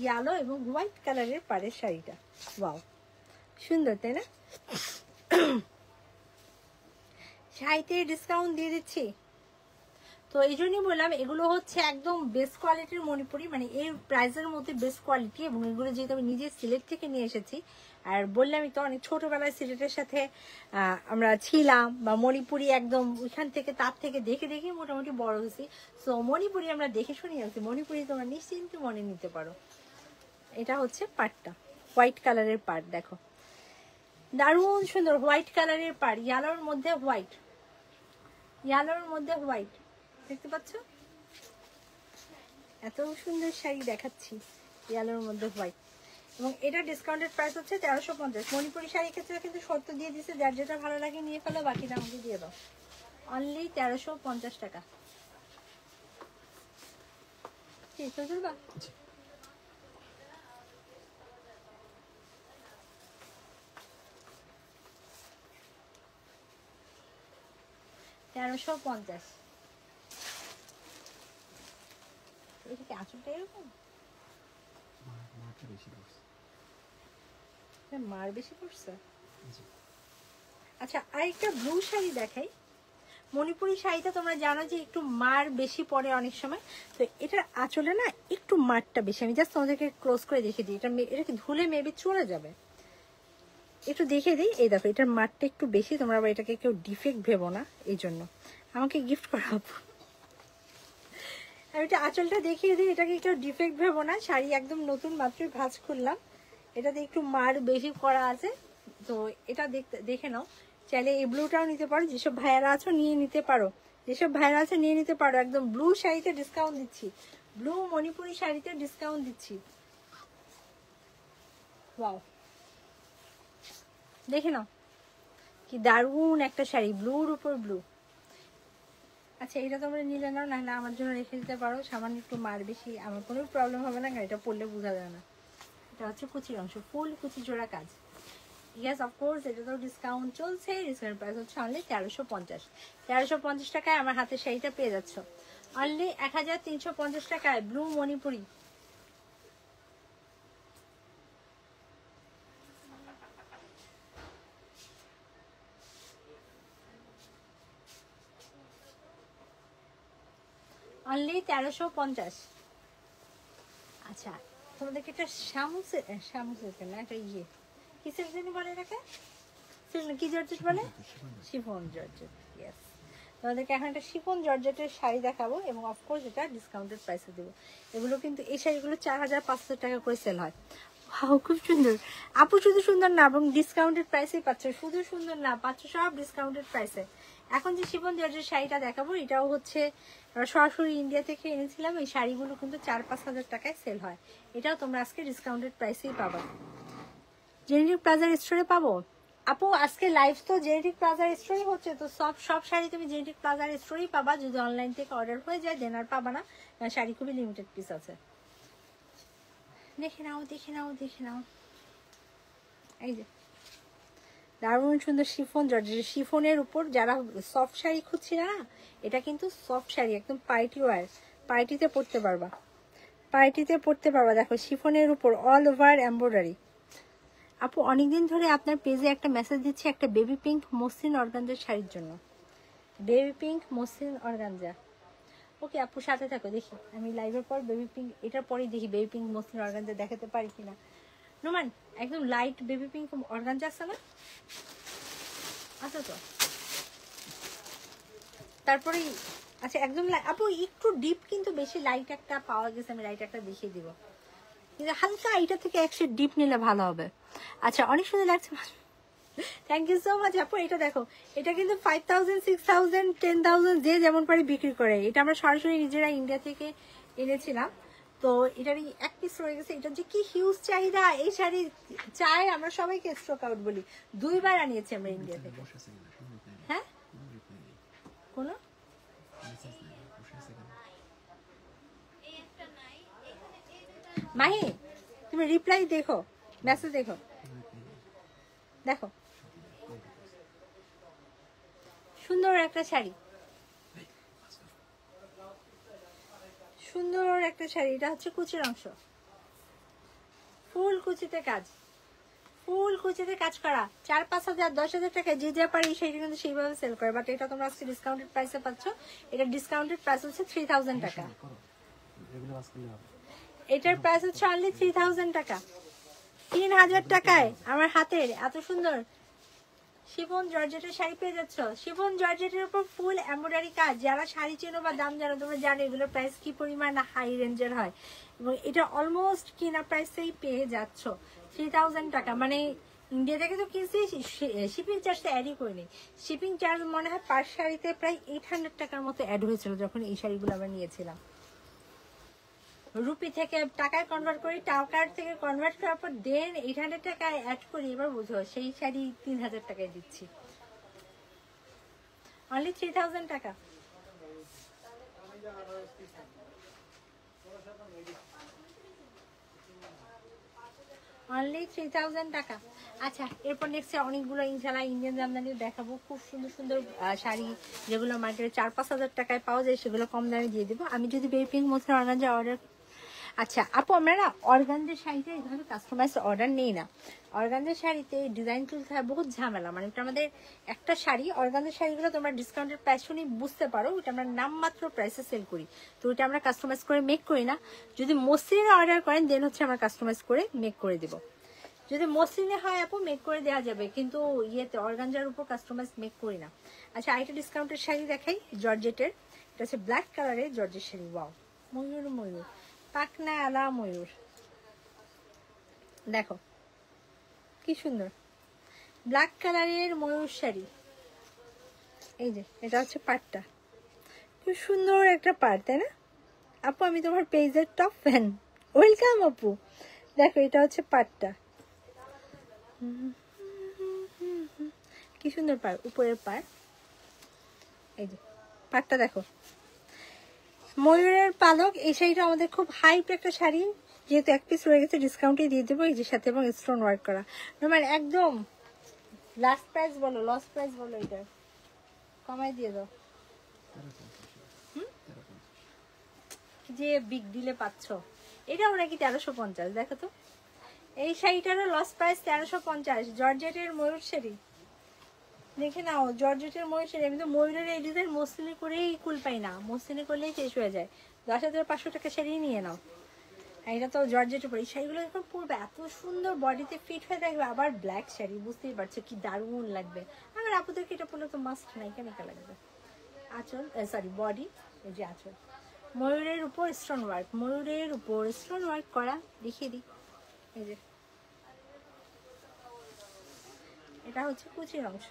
ইয়েলো এবং হোয়াইট কালারের পাড়ের শাড়িটা। ওয়াও সুন্দর তাই না? শাড়িতে ডিসকাউন্ট দিয়ে দিচ্ছি, তো এই জন্যই বললাম এগুলো হচ্ছে একদম বেস্ট কোয়ালিটির মণিপুরি, মানে এই প্রাইসের মধ্যে বেস্ট কোয়ালিটি। এবং এগুলো যেহেতু আমি নিজে সিলেট থেকে নিয়ে এসেছি, আর বললামই তো অনেক ছোটবেলায় সিলেটের সাথে আমরা ছিলাম, বা মণিপুরি একদম ওইখান থেকে তার থেকে দেখে দেখে মোটামুটি বড় হয়েছি। সো মণিপুরি আমরা দেখে শুনে আছি, মণিপুরি তোমরা নিশ্চিন্তে মনে নিতে পারো। এটা হচ্ছে পাটটা, হোয়াইট কালারের পাট। দেখো দারুণ সুন্দর হোয়াইট কালারের পাট, ইয়েলোর মধ্যে হোয়াইট, ইয়েলোর মধ্যে হোয়াইট, দেখতে পাচ্ছ? এত সুন্দর শাড়ি দেখাচ্ছি ইয়েলোর মধ্যে হোয়াইট। এবং এটা ডিসকাউন্টেড প্রাইস হচ্ছে 1350। মণিপুরি শাড়ির ক্ষেত্রে কিন্তু শর্ত দিয়ে দিচ্ছে, যার যেটা ভালো লাগে নিয়ে ফেলো, বাকিটা আমাকে দিয়ে দাও। অনলি 1350 টাকা। কি চলবা? 1350। এটা কি আঁচলটা এরকম? মার্কটা বেশি পড়ছে। মার বেশি পড়ছে। আচ্ছা আরেকটা ব্লু শাড়ি দেখাই। মণিপুরি শাড়িটা তোমরা জানো যে একটু মার বেশি পড়ে অনেক সময়, তো এটার আঁচলে না একটু মারটা বেশি। আমি জাস্ট তোমাদেরকে ক্লোজ করে দেখে দিই, এটা কি ধুলে মেবি চলে যাবে, একটু দেখে দিই। এই দেখো এটার মারটা একটু বেশি, তোমরা আবার এটাকে কেউ ডিফেক্ট ভেবো না, এই জন্য আমাকে গিফট করাবো। আমি এটা আঁচলটা দেখিয়ে দিই, এটাকে কেউ ডিফেক্ট ভেবো না, শাড়ি একদম নতুন মাত্রই ভাঁজ খুললাম। এটাতে একটু মার বেশি করা আছে, তো এটা দেখে নাও। চাইলে এই ব্লুটাও নিতে পারো, যেসব ভাইয়ারা আছো নিয়ে নিতে পারো, যেসব ভাইয়ারা আছে নিয়ে নিতে পারো। একদম ব্লু শাড়িতে ডিসকাউন্ট দিচ্ছি, ব্লু মণিপুরি শাড়িতে ডিসকাউন্ট দিচ্ছি। ওয়াও, দেখে নাও কি দারুণ একটা শাড়ি, ব্লুর উপর ব্লু। আচ্ছা এটা তোমরা নিলে নাও, নাহলে আমার জন্য রেখে দিতে পারো। সামান্য একটু মার বেশি, আমার কোনো প্রবলেম হবে না, কারণ এটা পরলে বোঝা যায় না। এটা হচ্ছে কুচির অংশ, ফুল কুচি জোড়া কাজ। ইয়েস অফকোর্স, এটা তো ডিসকাউন্ট চলছে। ডিসকাউন্ট প্রাইস হচ্ছে অনলি 1350। 1350 টাকায় আমার হাতে শাড়িটা পেয়ে যাচ্ছ, অনলি 1350 টাকায় ব্লু মণিপুরি। অনলি 1350। আচ্ছা তোমাদেরকে একটা শামুসের না, একটা ইয়ে কি সিল্ক বলে এটাকে, কি জর্জেট বলে, শিফন জর্জেট। ইয়েস, তোমাদেরকে এখন একটা শিফন জর্জেটের শাড়ি দেখাবো, এবং অফকোর্স এটা ডিসকাউন্টেড প্রাইসে দেবো। এগুলো কিন্তু এই শাড়িগুলো 4500 টাকা করে সেল হয়। হাউ, খুব সুন্দর আপু, শুধু সুন্দর না এবং ডিসকাউন্টেড প্রাইসেই পাচ্ছ, শুধু সুন্দর না পাচ্ছ সব ডিসকাউন্টেড প্রাইসে। এখন যে শিফন জর্জের শাড়িটা দেখাবো, এটাও হচ্ছে সরাসরি ইন্ডিয়া থেকে এনেছিলাম। এই শাড়িগুলো কিন্তু 4-5 হাজার টাকায় সেল হয়, এটাও তোমরা আজকে ডিসকাউন্টেড প্রাইসেই পাবা। জেনেটিক প্লাজার স্টোরে পাবো আপু, আজকে লাইভ তো জেনেটিক প্লাজার স্টোরে হচ্ছে, তো সব শাড়ি তুমি জেনেটিক প্লাজার স্টোরেই পাবা। যদি অনলাইন থেকে অর্ডার হয়ে যায় দেন আর পাবা না, কারণ শাড়ি খুবই লিমিটেড পিস আছে। দেখে নাও দেখে নাও দেখে নাও, এই যে দারুণ সুন্দর শিফন জর্জেট। শিফনের উপর যারা সফট শাড়ি খুঁজছি না, এটা কিন্তু সফট শাড়ি, একদম পার্টি ওয়ার, পার্টিতে পরতে পারবা, পার্টিতে পরতে পারবা। দেখো শিফনের উপর অল ওভার এমব্রয়ডারি। আপু অনেকদিন ধরে আপনার পেজে একটা মেসেজ দিচ্ছি একটা বেবি পিঙ্ক মসৃণ অর্গানজার শাড়ির জন্য, বেবি পিঙ্ক মসৃণ অর্গানজা। ওকে আপু সাথে থাকো, দেখি আমি লাইভের পর বেবি পিঙ্ক, এটার পরেই দেখি বেবি পিঙ্ক মসৃণ অর্গানজা দেখাতে পারি কিনা। নোমান একদম লাইট বেবি পিঙ্ক অর্গানজা আছে না, আচ্ছা তো তারপরে আচ্ছা একদম আপু একটু ডিপ কিন্তু বেশি লাইট একটা পাওয়া গেছে, আমি লাইট একটা দেখিয়ে দিব, কিন্তু হালকা এটা থেকে একশো ডিপ নিলে ভালো হবে। আচ্ছা অনেক সুন্দর লাগছে, থ্যাংক ইউ সো মাচ আপু। এটা দেখো, এটা কিন্তু 5000, 6000, 10000 যে যেমন পারে বিক্রি করে। এটা আমরা সরাসরি নিজেরা ইন্ডিয়া থেকে এনেছিলাম, তো এটারই এক পিস রয়ে গেছে। এটা যে কি হিউজ চাহিদা, এই শাড়ি চাই আমরা সবাইকে স্টক আউট বলি। 2 বার আনিয়েছি আমরা ইন্ডিয়া থেকে। হ্যাঁ কোনো মাহি, তুমি রিপ্লাই দেখো, মেসেজ দেখো, দেখো সুন্দর একটা শাড়ি, সুন্দর একটা শাড়ি। এটা হচ্ছে কুচির অংশ, ফুল কুচিতে কাজ, ফুল কুচিতে কাজ করা। 4-5 হাজার 10,000 টাকায় যে যা পারে সেই কিন্তু সেইভাবে সেল করে, বাট এটা তোমরা আজকে ডিসকাউন্টেড প্রাইসে পাচ্ছ। এটা ডিসকাউন্টেড প্রাইস হচ্ছে 3000 টাকা, এটার প্রাইস হচ্ছে অনলি 3000 টাকা। 3000 টাকায় আমার হাতের এত সুন্দর শিফন জর্জেটের শাড়ি পেয়ে যাচ্ছ। শিফন জর্জেটের উপর ফুল এমব্রয়ডারি কাজ। যারা শাড়ি চেনো বা দাম জানো তোমরা জানো এগুলোর প্রাইস কি পরিমাণ হাই রেঞ্জের হয়, এবং এটা অলমোস্ট কিনা প্রাইসেই পেয়ে যাচ্ছ 3000 টাকা। মানে ইন্ডিয়া থেকে তো কিনছি, শিপিং চার্জটা অ্যাডই করিনি। শিপিং চার্জ মনে হয় পার শাড়িতে প্রায় 800 টাকার মতো অ্যাড হয়েছিল যখন এই শাড়িগুলো আমরা নিয়েছিলাম। রুপি থেকে টাকায় কনভার্ট করি, টাকার থেকে কনভার্ট করার পর দেন 800 টাকায় অ্যাড করি। এবার বুঝো সেই শাড়ি 3000 টাকায় দিচ্ছি, অনলি 3000 টাকা। অনলি 3000 টাকা। আচ্ছা এরপর নেক্সট অনেকগুলো ইনশাল্লাহ ইন্ডিয়ান জামদানি দেখাবো, খুব সুন্দর সুন্দর শাড়ি যেগুলো মার্কেটে 4-5 হাজার টাকায় পাওয়া যায়, সেগুলো কম দামে দিয়ে দেবো। আমি যদি বেবি পিঙ্ক মসৃণ অর্গানজা অর্ডার আচ্ছা আপু, আমরা না অর্গানজার শাড়িতে এইভাবে কাস্টমাইজ অর্ডার নেই না। অর্গানজার শাড়িতে ডিজাইন তুলতে হয় বহুত ঝামেলা, মানে এটা আমাদের একটা শাড়ি, অর্গানজার শাড়িগুলো তোমরা ডিসকাউন্টের প্রাইস শুনে বুঝতে পারো, ওটা আমরা নামমাত্র প্রাইসে সেল করি, তো ওটা আমরা কাস্টমাইজ করে মেক করি না। যদি মসলিনে অর্ডার করেন দেন হচ্ছে আমরা কাস্টমাইজ করে মেক করে দেবো। যদি মসলিনে হয় আপু মেক করে দেওয়া যাবে, কিন্তু ইয়েতে অর্গানজার উপর কাস্টমাইজ মেক করি না। আচ্ছা আরেকটা ডিসকাউন্টের শাড়ি দেখাই, জর্জেটের, এটা হচ্ছে ব্ল্যাক কালারের জর্জেট শাড়ি। ওয়াও, ময়ূর ময়ূর, পাকনা আলা ময়ূর, দেখো কি সুন্দর ব্ল্যাক কালারের ময়ূর শাড়ি। এই যে এটা হচ্ছে পাটটা, খুব সুন্দর একটা পাট, তাই না আপু? আমি তোমার পেজের টপ ফ্যান, ওয়েলকাম আপু। দেখো এটা হচ্ছে পাটটা, কি সুন্দর পাড়, উপরের পাড়। এই যে পাটটা দেখো, ময়ূরের পালক। এই শাড়িটা আমাদের খুব হাইপ একটা শাড়ি, যেহেতু এক পিস রয়ে গেছে ডিসকাউন্টে দিয়ে দেবো এই যে সাথে, এবং স্টোন ওয়ার্ক করা, মানে একদম লাস্ট প্রাইস বলো, লস প্রাইস বলো, এটা কমাই দিয়ে দাও যে বিগ ডিলে পাচ্ছ। এটাও নাকি 1350, দেখো তো এই শাড়িটারও লস প্রাইস 1350, জর্জেটের ময়ূর শাড়ি, দেখে নাও জর্জেটের ময়ূর শাড়ি। আমি তো ময়ূরের এই ডিজাইন মসলিনে করেই কুল পাই না, মসলিনে করলেই শেষ হয়ে যায়। 10,500 টাকা শাড়ি নিয়ে নাও, এটা তো জর্জেটের উপর। এই শাড়িগুলো যখন পরবে এত সুন্দর বডিতে ফিট হয়ে থাকবে, আবার ব্ল্যাক শাড়ি, বুঝতেই পারছো কি দারুণ লাগবে। আমার আপুদেরকে এটা পরলে তো মাস্ট নাই, কেনাকা লাগবে। আঁচল, সরি বডি, এই যে আঁচল, ময়ূরের উপর স্টোন ওয়ার্ক, ময়ূরের উপর স্টোন ওয়ার্ক করা, দেখিয়ে দিই। এই যে এটা হচ্ছে কুচির অংশ,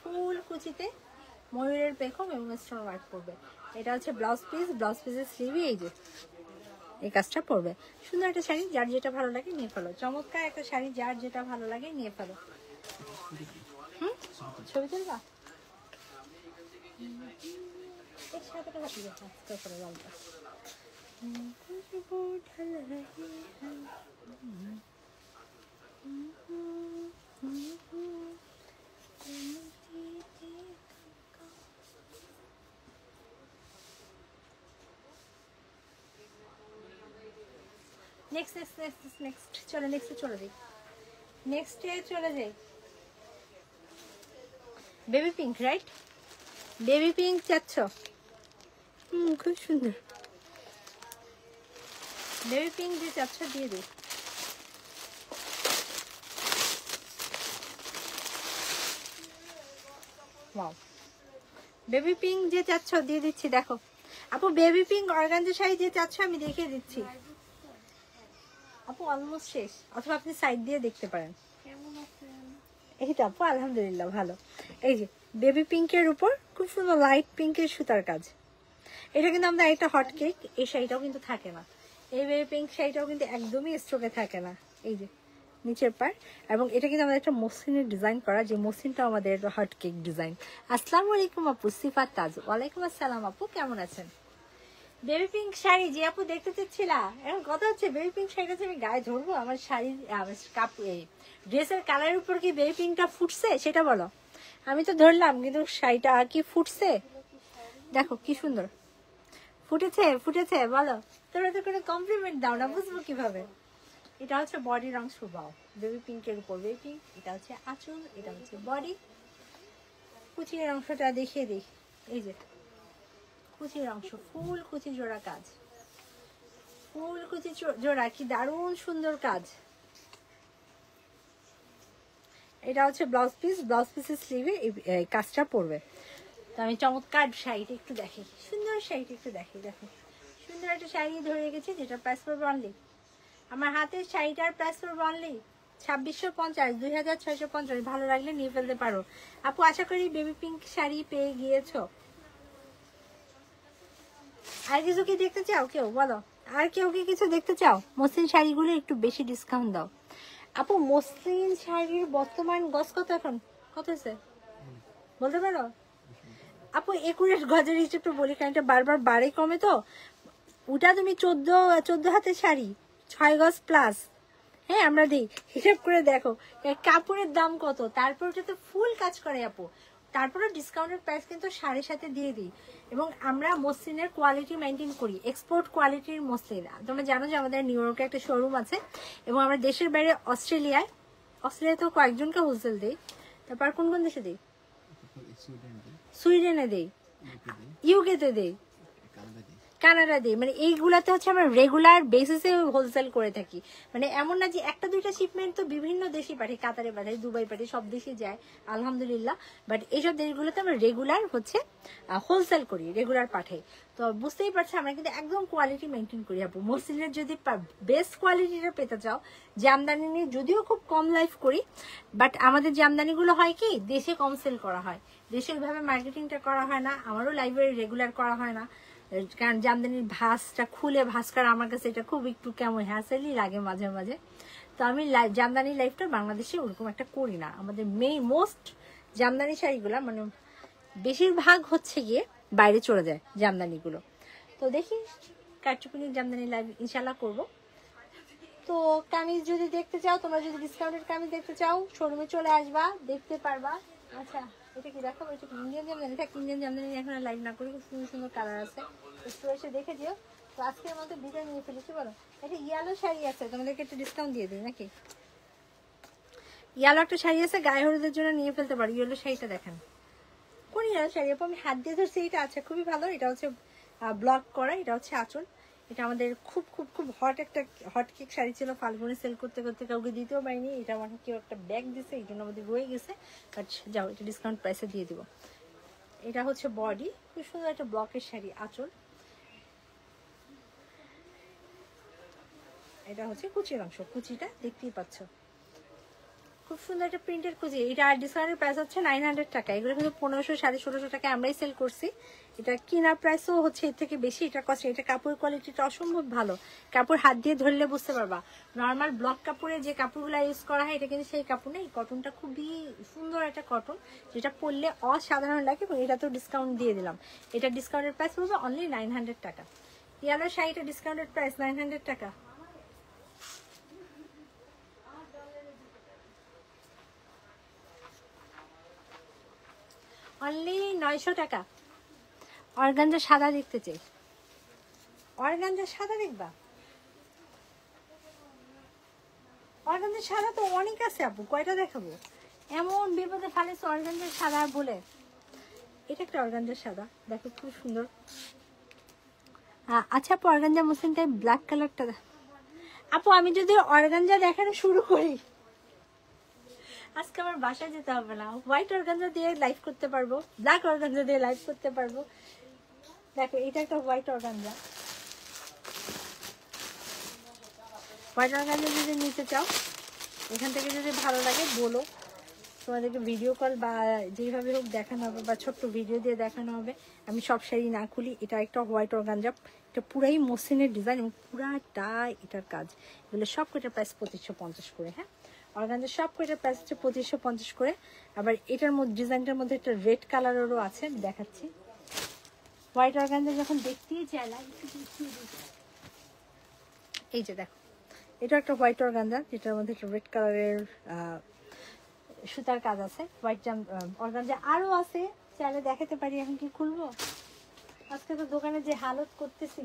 ফুল কুচিতে ময়ূরের পেখম এবং স্টোন ওয়ার্ক করবে। এটা হচ্ছে ব্লাউজ পিস, ব্লাউজ পিসের স্লিভে এই যে এই কাজটা পড়বে। সুন্দর একটা শাড়ি, যার যেটা ভালো লাগে নিয়ে ফেলো। চমৎকার একটা শাড়ি, যার যেটা ভালো লাগে নিয়ে ফেলো। ছবি তুলবা? নেক্সট নেক্সট নেক্সট নেক্সট চলো নেক্সটে চলে যাই, নেক্সটে চলে যাই। Baby pink, right? Baby pink চাচ্ছ? খুব সুন্দর বেবি পিঙ্ক যে চাচ্ছ দিয়ে দিই। ওয়াও, বেবি পিঙ্ক যে চাচ্ছ দিয়ে দিচ্ছি। দেখো আপু, বেবি পিঙ্ক অর্গানজা শাড়ি যে চাচ্ছ আমি দেখিয়ে দিচ্ছি আপু, অলমোস্ট শেষ, অথবা আপনি সাইড দিয়ে দেখতে পারেন। এই তো আপু আলহামদুলিল্লাহ ভালো। এই যে বেবি পিঙ্কের উপর খুব সুন্দর লাইট পিঙ্কের সুতার কাজ। এটা কিন্তু আমাদের একটা হট কেক, এই শাড়িটাও কিন্তু থাকে না, এই বেবি পিঙ্ক শাড়িটাও কিন্তু একদমই স্টকে থাকে না। এই যে নিচের পার, এবং এটা কিন্তু আমাদের একটা মসলিনের ডিজাইন করা, যে মসলিনটা আমাদের হট কেক ডিজাইন। আসসালামু আলাইকুম আপু, সিফাত তাজ। ওয়ালাইকুম আসসালাম আপু, কেমন আছেন? বেবি পিঙ্ক শাড়ি যে আপু দেখতে চাচ্ছিলা, এখন কথা হচ্ছে বেবি পিঙ্ক শাড়িটা আমি গায়ে ধরবো, আমার শাড়ির ড্রেসের কালারের উপর কি বেবি পিঙ্কটা ফুটছে সেটা বলো। আমি তো ধরলাম, কিন্তু শাড়িটা কি ফুটছে? দেখো কি সুন্দর ফুটেছে, ফুটেছে বলো। তোমরা তো কোনো কমপ্লিমেন্ট দাও না, বুঝবো কিভাবে? এটা হচ্ছে বডির অংশ, বাও, বেবি পিঙ্কের উপর বেবি পিঙ্ক। এটা হচ্ছে আঁচল, এটা হচ্ছে বডি। কুচির অংশটা দেখিয়ে দিই, এই যে কুচির অংশ, ফুল কুচি জোড়া কাজ, ফুল কুচি জোড়া, কি দারুণ সুন্দর কাজ। এটা হচ্ছে ব্লাউজ পিস, ব্লাউজ পিসের স্লিভে এই কাজটা পড়বে। তো আমি চমৎকার শাড়িটা একটু দেখি, সুন্দর শাড়িটা একটু দেখি। দেখো সুন্দর একটা শাড়ি ধরে রেখেছি, যেটা প্রাইস পড়বে অনলি, আমার হাতের শাড়িটার প্রাইস পড়বে অনলি 2650, 2650। ভালো লাগলে নিয়ে ফেলতে পারো আপু। আশা করি বেবি পিঙ্ক শাড়ি পেয়ে গিয়েছো। আর কিছু কি দেখতে চাও কেউ বলো? আর কেউ কি কিছু দেখতে চাও? মসলিন শাড়িগুলো একটু বেশি ডিসকাউন্ট দাও আপু। মসলিন শাড়ির বর্তমান গজ কত এখন? কত হয়েছে বলতে পারো আপু? একুরেট গজের হিসেবটা বলি, কারণ এটা বারবার বাড়ে কমে তো। ওটা তুমি 14 হাতের শাড়ি, 6 গজ প্লাস। হ্যাঁ আমরা দিই, হিসাব করে দেখো কাপড়ের দাম কত, তারপর ওটা তো ফুল কাজ করে আপু। তারপরে ডিসকাউন্টেড প্রাইস কিন্তু 7.5 দিয়ে দিই। এবং আমরা মসলিনের কোয়ালিটি মেনটেন করি, এক্সপোর্ট কোয়ালিটির মসলিন। তোমরা জানো যে আমাদের নিউ ইয়র্কে একটা শোরুম আছে, এবং আমরা দেশের বাইরে অস্ট্রেলিয়াতেও কয়েকজনকে হোলসেল দিই। তারপর কোন কোন দেশে দিই? সুইডেনে দিই, ইউকেতে দিই, কানাডা দিই। মানে এইগুলাতে হচ্ছে আমরা রেগুলার বেসিসে হোলসেল করে থাকি। মানে এমন না যে একটা দুইটা শিপমেন্ট, তো বিভিন্ন দেশে পাঠাই, কাতারে পাঠাই, দুবাই পাঠাই, সব দেশে যায় আলহামদুলিল্লাহ। বাট এইসব দেশগুলোতে আমরা রেগুলার হচ্ছে হোলসেল করি, রেগুলার পাঠাই। তো বুঝতেই পারছি আমরা কিন্তু একদম কোয়ালিটি মেনটেন করি। আপু মসলিনের যদি বেস্ট কোয়ালিটিটা পেতে চাও, জামদানি নিয়ে যদিও খুব কম লাইফ করি, বাট আমাদের জামদানিগুলো হয় কি দেশে কম সেল করা হয়, দেশে ওইভাবে মার্কেটিংটা করা হয় না, আমারও লাইব্রেরি রেগুলার করা হয় না। কারণ জামদানির ভাঁজটা খুলে ভাঁজ করা আমার কাছে এটা খুব একটু কেমন হ্যাসেলই লাগে মাঝে মাঝে। তো আমি জামদানি লাইফটা বাংলাদেশে ওরকম একটা করি না। আমাদের মোস্ট জামদানি শাড়িগুলো মানে বেশিরভাগ হচ্ছে গিয়ে বাইরে চলে যায় জামদানিগুলো। তো দেখি কারচুপিনির জামদানি লাইভ ইনশাল্লাহ করবো। তো কামিজ যদি দেখতে চাও, তোমরা যদি ডিসকাউন্টেড কামিজ দেখতে চাও, শোরুমে চলে আসবা, দেখতে পারবা। আচ্ছা এটা কি দেখো, এটা কি ইন্ডিয়ান জামদানি? এটা ইন্ডিয়ান জামদানি এখন লাইভ না করি, খুব সুন্দর সুন্দর কালার আছে, একটু এসে দেখে দিও। তো আজকের মতো বিদায় নিয়ে ফেলেছি। বলো একটা ইয়েলো শাড়ি আছে, তোমাদেরকে একটু ডিসকাউন্ট দিয়ে দিই নাকি? ইয়েলো একটা শাড়ি আছে, গায়ে হলুদের জন্য নিয়ে ফেলতে পারো। ইয়েলো শাড়িটা দেখেন, কোন ইয়েলো শাড়ি আপু? আমি হাত দিয়ে ধরছি, এটা আছে খুবই ভালো। এটা হচ্ছে ব্লক করা, এটা হচ্ছে আঁচল। এটা আমাদের খুব খুব খুব একটা হট কেক শাড়ি ছিল, ফাল্গুনে সেল করতে করতে কাউকে দিতেও পারিনি। এটা আমাকে কেউ একটা ব্যাগ দিছে, এই জন্য আমাদের রয়ে গেছে। বাট যাও, এটা ডিসকাউন্ট প্রাইসে দিয়ে দিব। এটা হচ্ছে বডি, খুব সুন্দর একটা ব্লকের শাড়ি, আঁচল। এটা হচ্ছে কুচির অংশ, কুচিটা দেখতেই পাচ্ছ, খুব সুন্দর একটা প্রিন্টের কুচি। এটা ডিসকাউন্টের প্রাইস হচ্ছে 900 টাকা। এগুলো কিন্তু 1500 1650 টাকা আমরাই সেল করছি। এটা কেনার প্রাইসও হচ্ছে এর থেকে বেশি। এটা কষ্ট, এটা কাপড় কোয়ালিটিটা অসম্ভব ভালো। কাপড় হাত দিয়ে ধরলে বুঝতে পারবা। নর্মাল ব্লক কাপড়ে যে কাপড়গুলো ইউজ করা হয়, এটা কিন্তু সেই কাপড় নেই। কটনটা খুবই সুন্দর একটা কটন, যেটা পরলে অসাধারণ লাগে। এবং এটা তো ডিসকাউন্ট দিয়ে দিলাম। এটা ডিসকাউন্টের প্রাইস হচ্ছে অনলি 900 টাকা। ইয়ালো শাড়িটা ডিসকাউন্টেড প্রাইস 900 টাকা। অনলি 900 টাকা। অর্গানজা সাদা দেখতে চাই, অর্গানজা সাদা দেখবা? অর্গানজা সাদা তো অনেক আছে আপু, কয়টা দেখাবো? এমন বিপদে ফালেছে অর্গানজা সাদা বলে। এটা একটা অর্গানজা সাদা, দেখো খুব সুন্দর। আচ্ছা আপু, অর্গানজা মসলিন টাইপ ব্ল্যাক কালারটা আপু, আমি যদি অর্গানজা দেখানো শুরু করি আজকে আমার বাসায় যেতে হবে না। হোয়াইট অর্গানজা দিয়ে লাইভ করতে পারবো, ব্ল্যাক অর্গানজা দিয়ে লাইভ করতে পারবো। দেখো এটা একটা হোয়াইট অর্গানজা। হোয়াইট অর্গানজা যদি নিতে চাও, এখান থেকে যদি ভালো লাগে বলো, তোমাদেরকে ভিডিও কল বা যেইভাবে হোক দেখানো হবে, বা ছোট্ট ভিডিও দিয়ে দেখানো হবে। আমি সব শাড়ি না খুলি। এটা একটা হোয়াইট অর্গানজা, এটা পুরাই মসলিনের ডিজাইন এবং পুরাটা এটার কাজ। এগুলো সব কটার প্রাইস 2550 করে। হ্যাঁ, অর্গানজা সব কটার প্রাইস হচ্ছে 2550 করে। আবার এটার মধ্যে ডিজাইনটার মধ্যে একটা রেড কালারেরও আছে, আমি দেখাচ্ছি। হোয়াইট অর্গানজা যখন দেখতেই চাইলা, এই যে দেখো, এটা একটা হোয়াইট অর্গানজা, যেটার মধ্যে একটা রেড কালারের সুতার কাজ আছে। হোয়াইট অর্গানজা আরো আছে, চাইলে দেখাতে পারি। এখন কি খুলবো? আজকে তো দোকানে যে হালত করতেছি।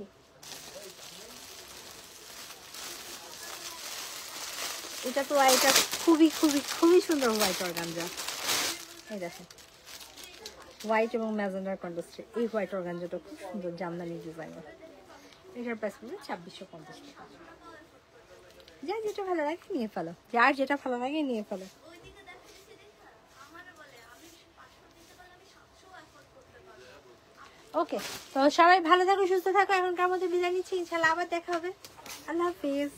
এটা তো এটা খুবই খুবই খুবই সুন্দর হোয়াইট অর্গানজা। এই দেখো, হোয়াইট এবং ম্যাজেন্ডার কন্ট্রাস্টে এই হোয়াইট অর্গানজাটা খুব সুন্দর জামদানি ডিজাইনের। এটার প্রাইস পড়বে 2650 টাকা। যার যেটা ভালো লাগে নিয়ে ফেলো, যার যেটা ভালো লাগে নিয়ে ফেলো। ওকে, তো সবাই ভালো থাকো, সুস্থ থাকো। এখনকার মতো বিদায় নিচ্ছি, ইনশাল্লাহ আবার দেখা হবে। আল্লাহ হাফিজ।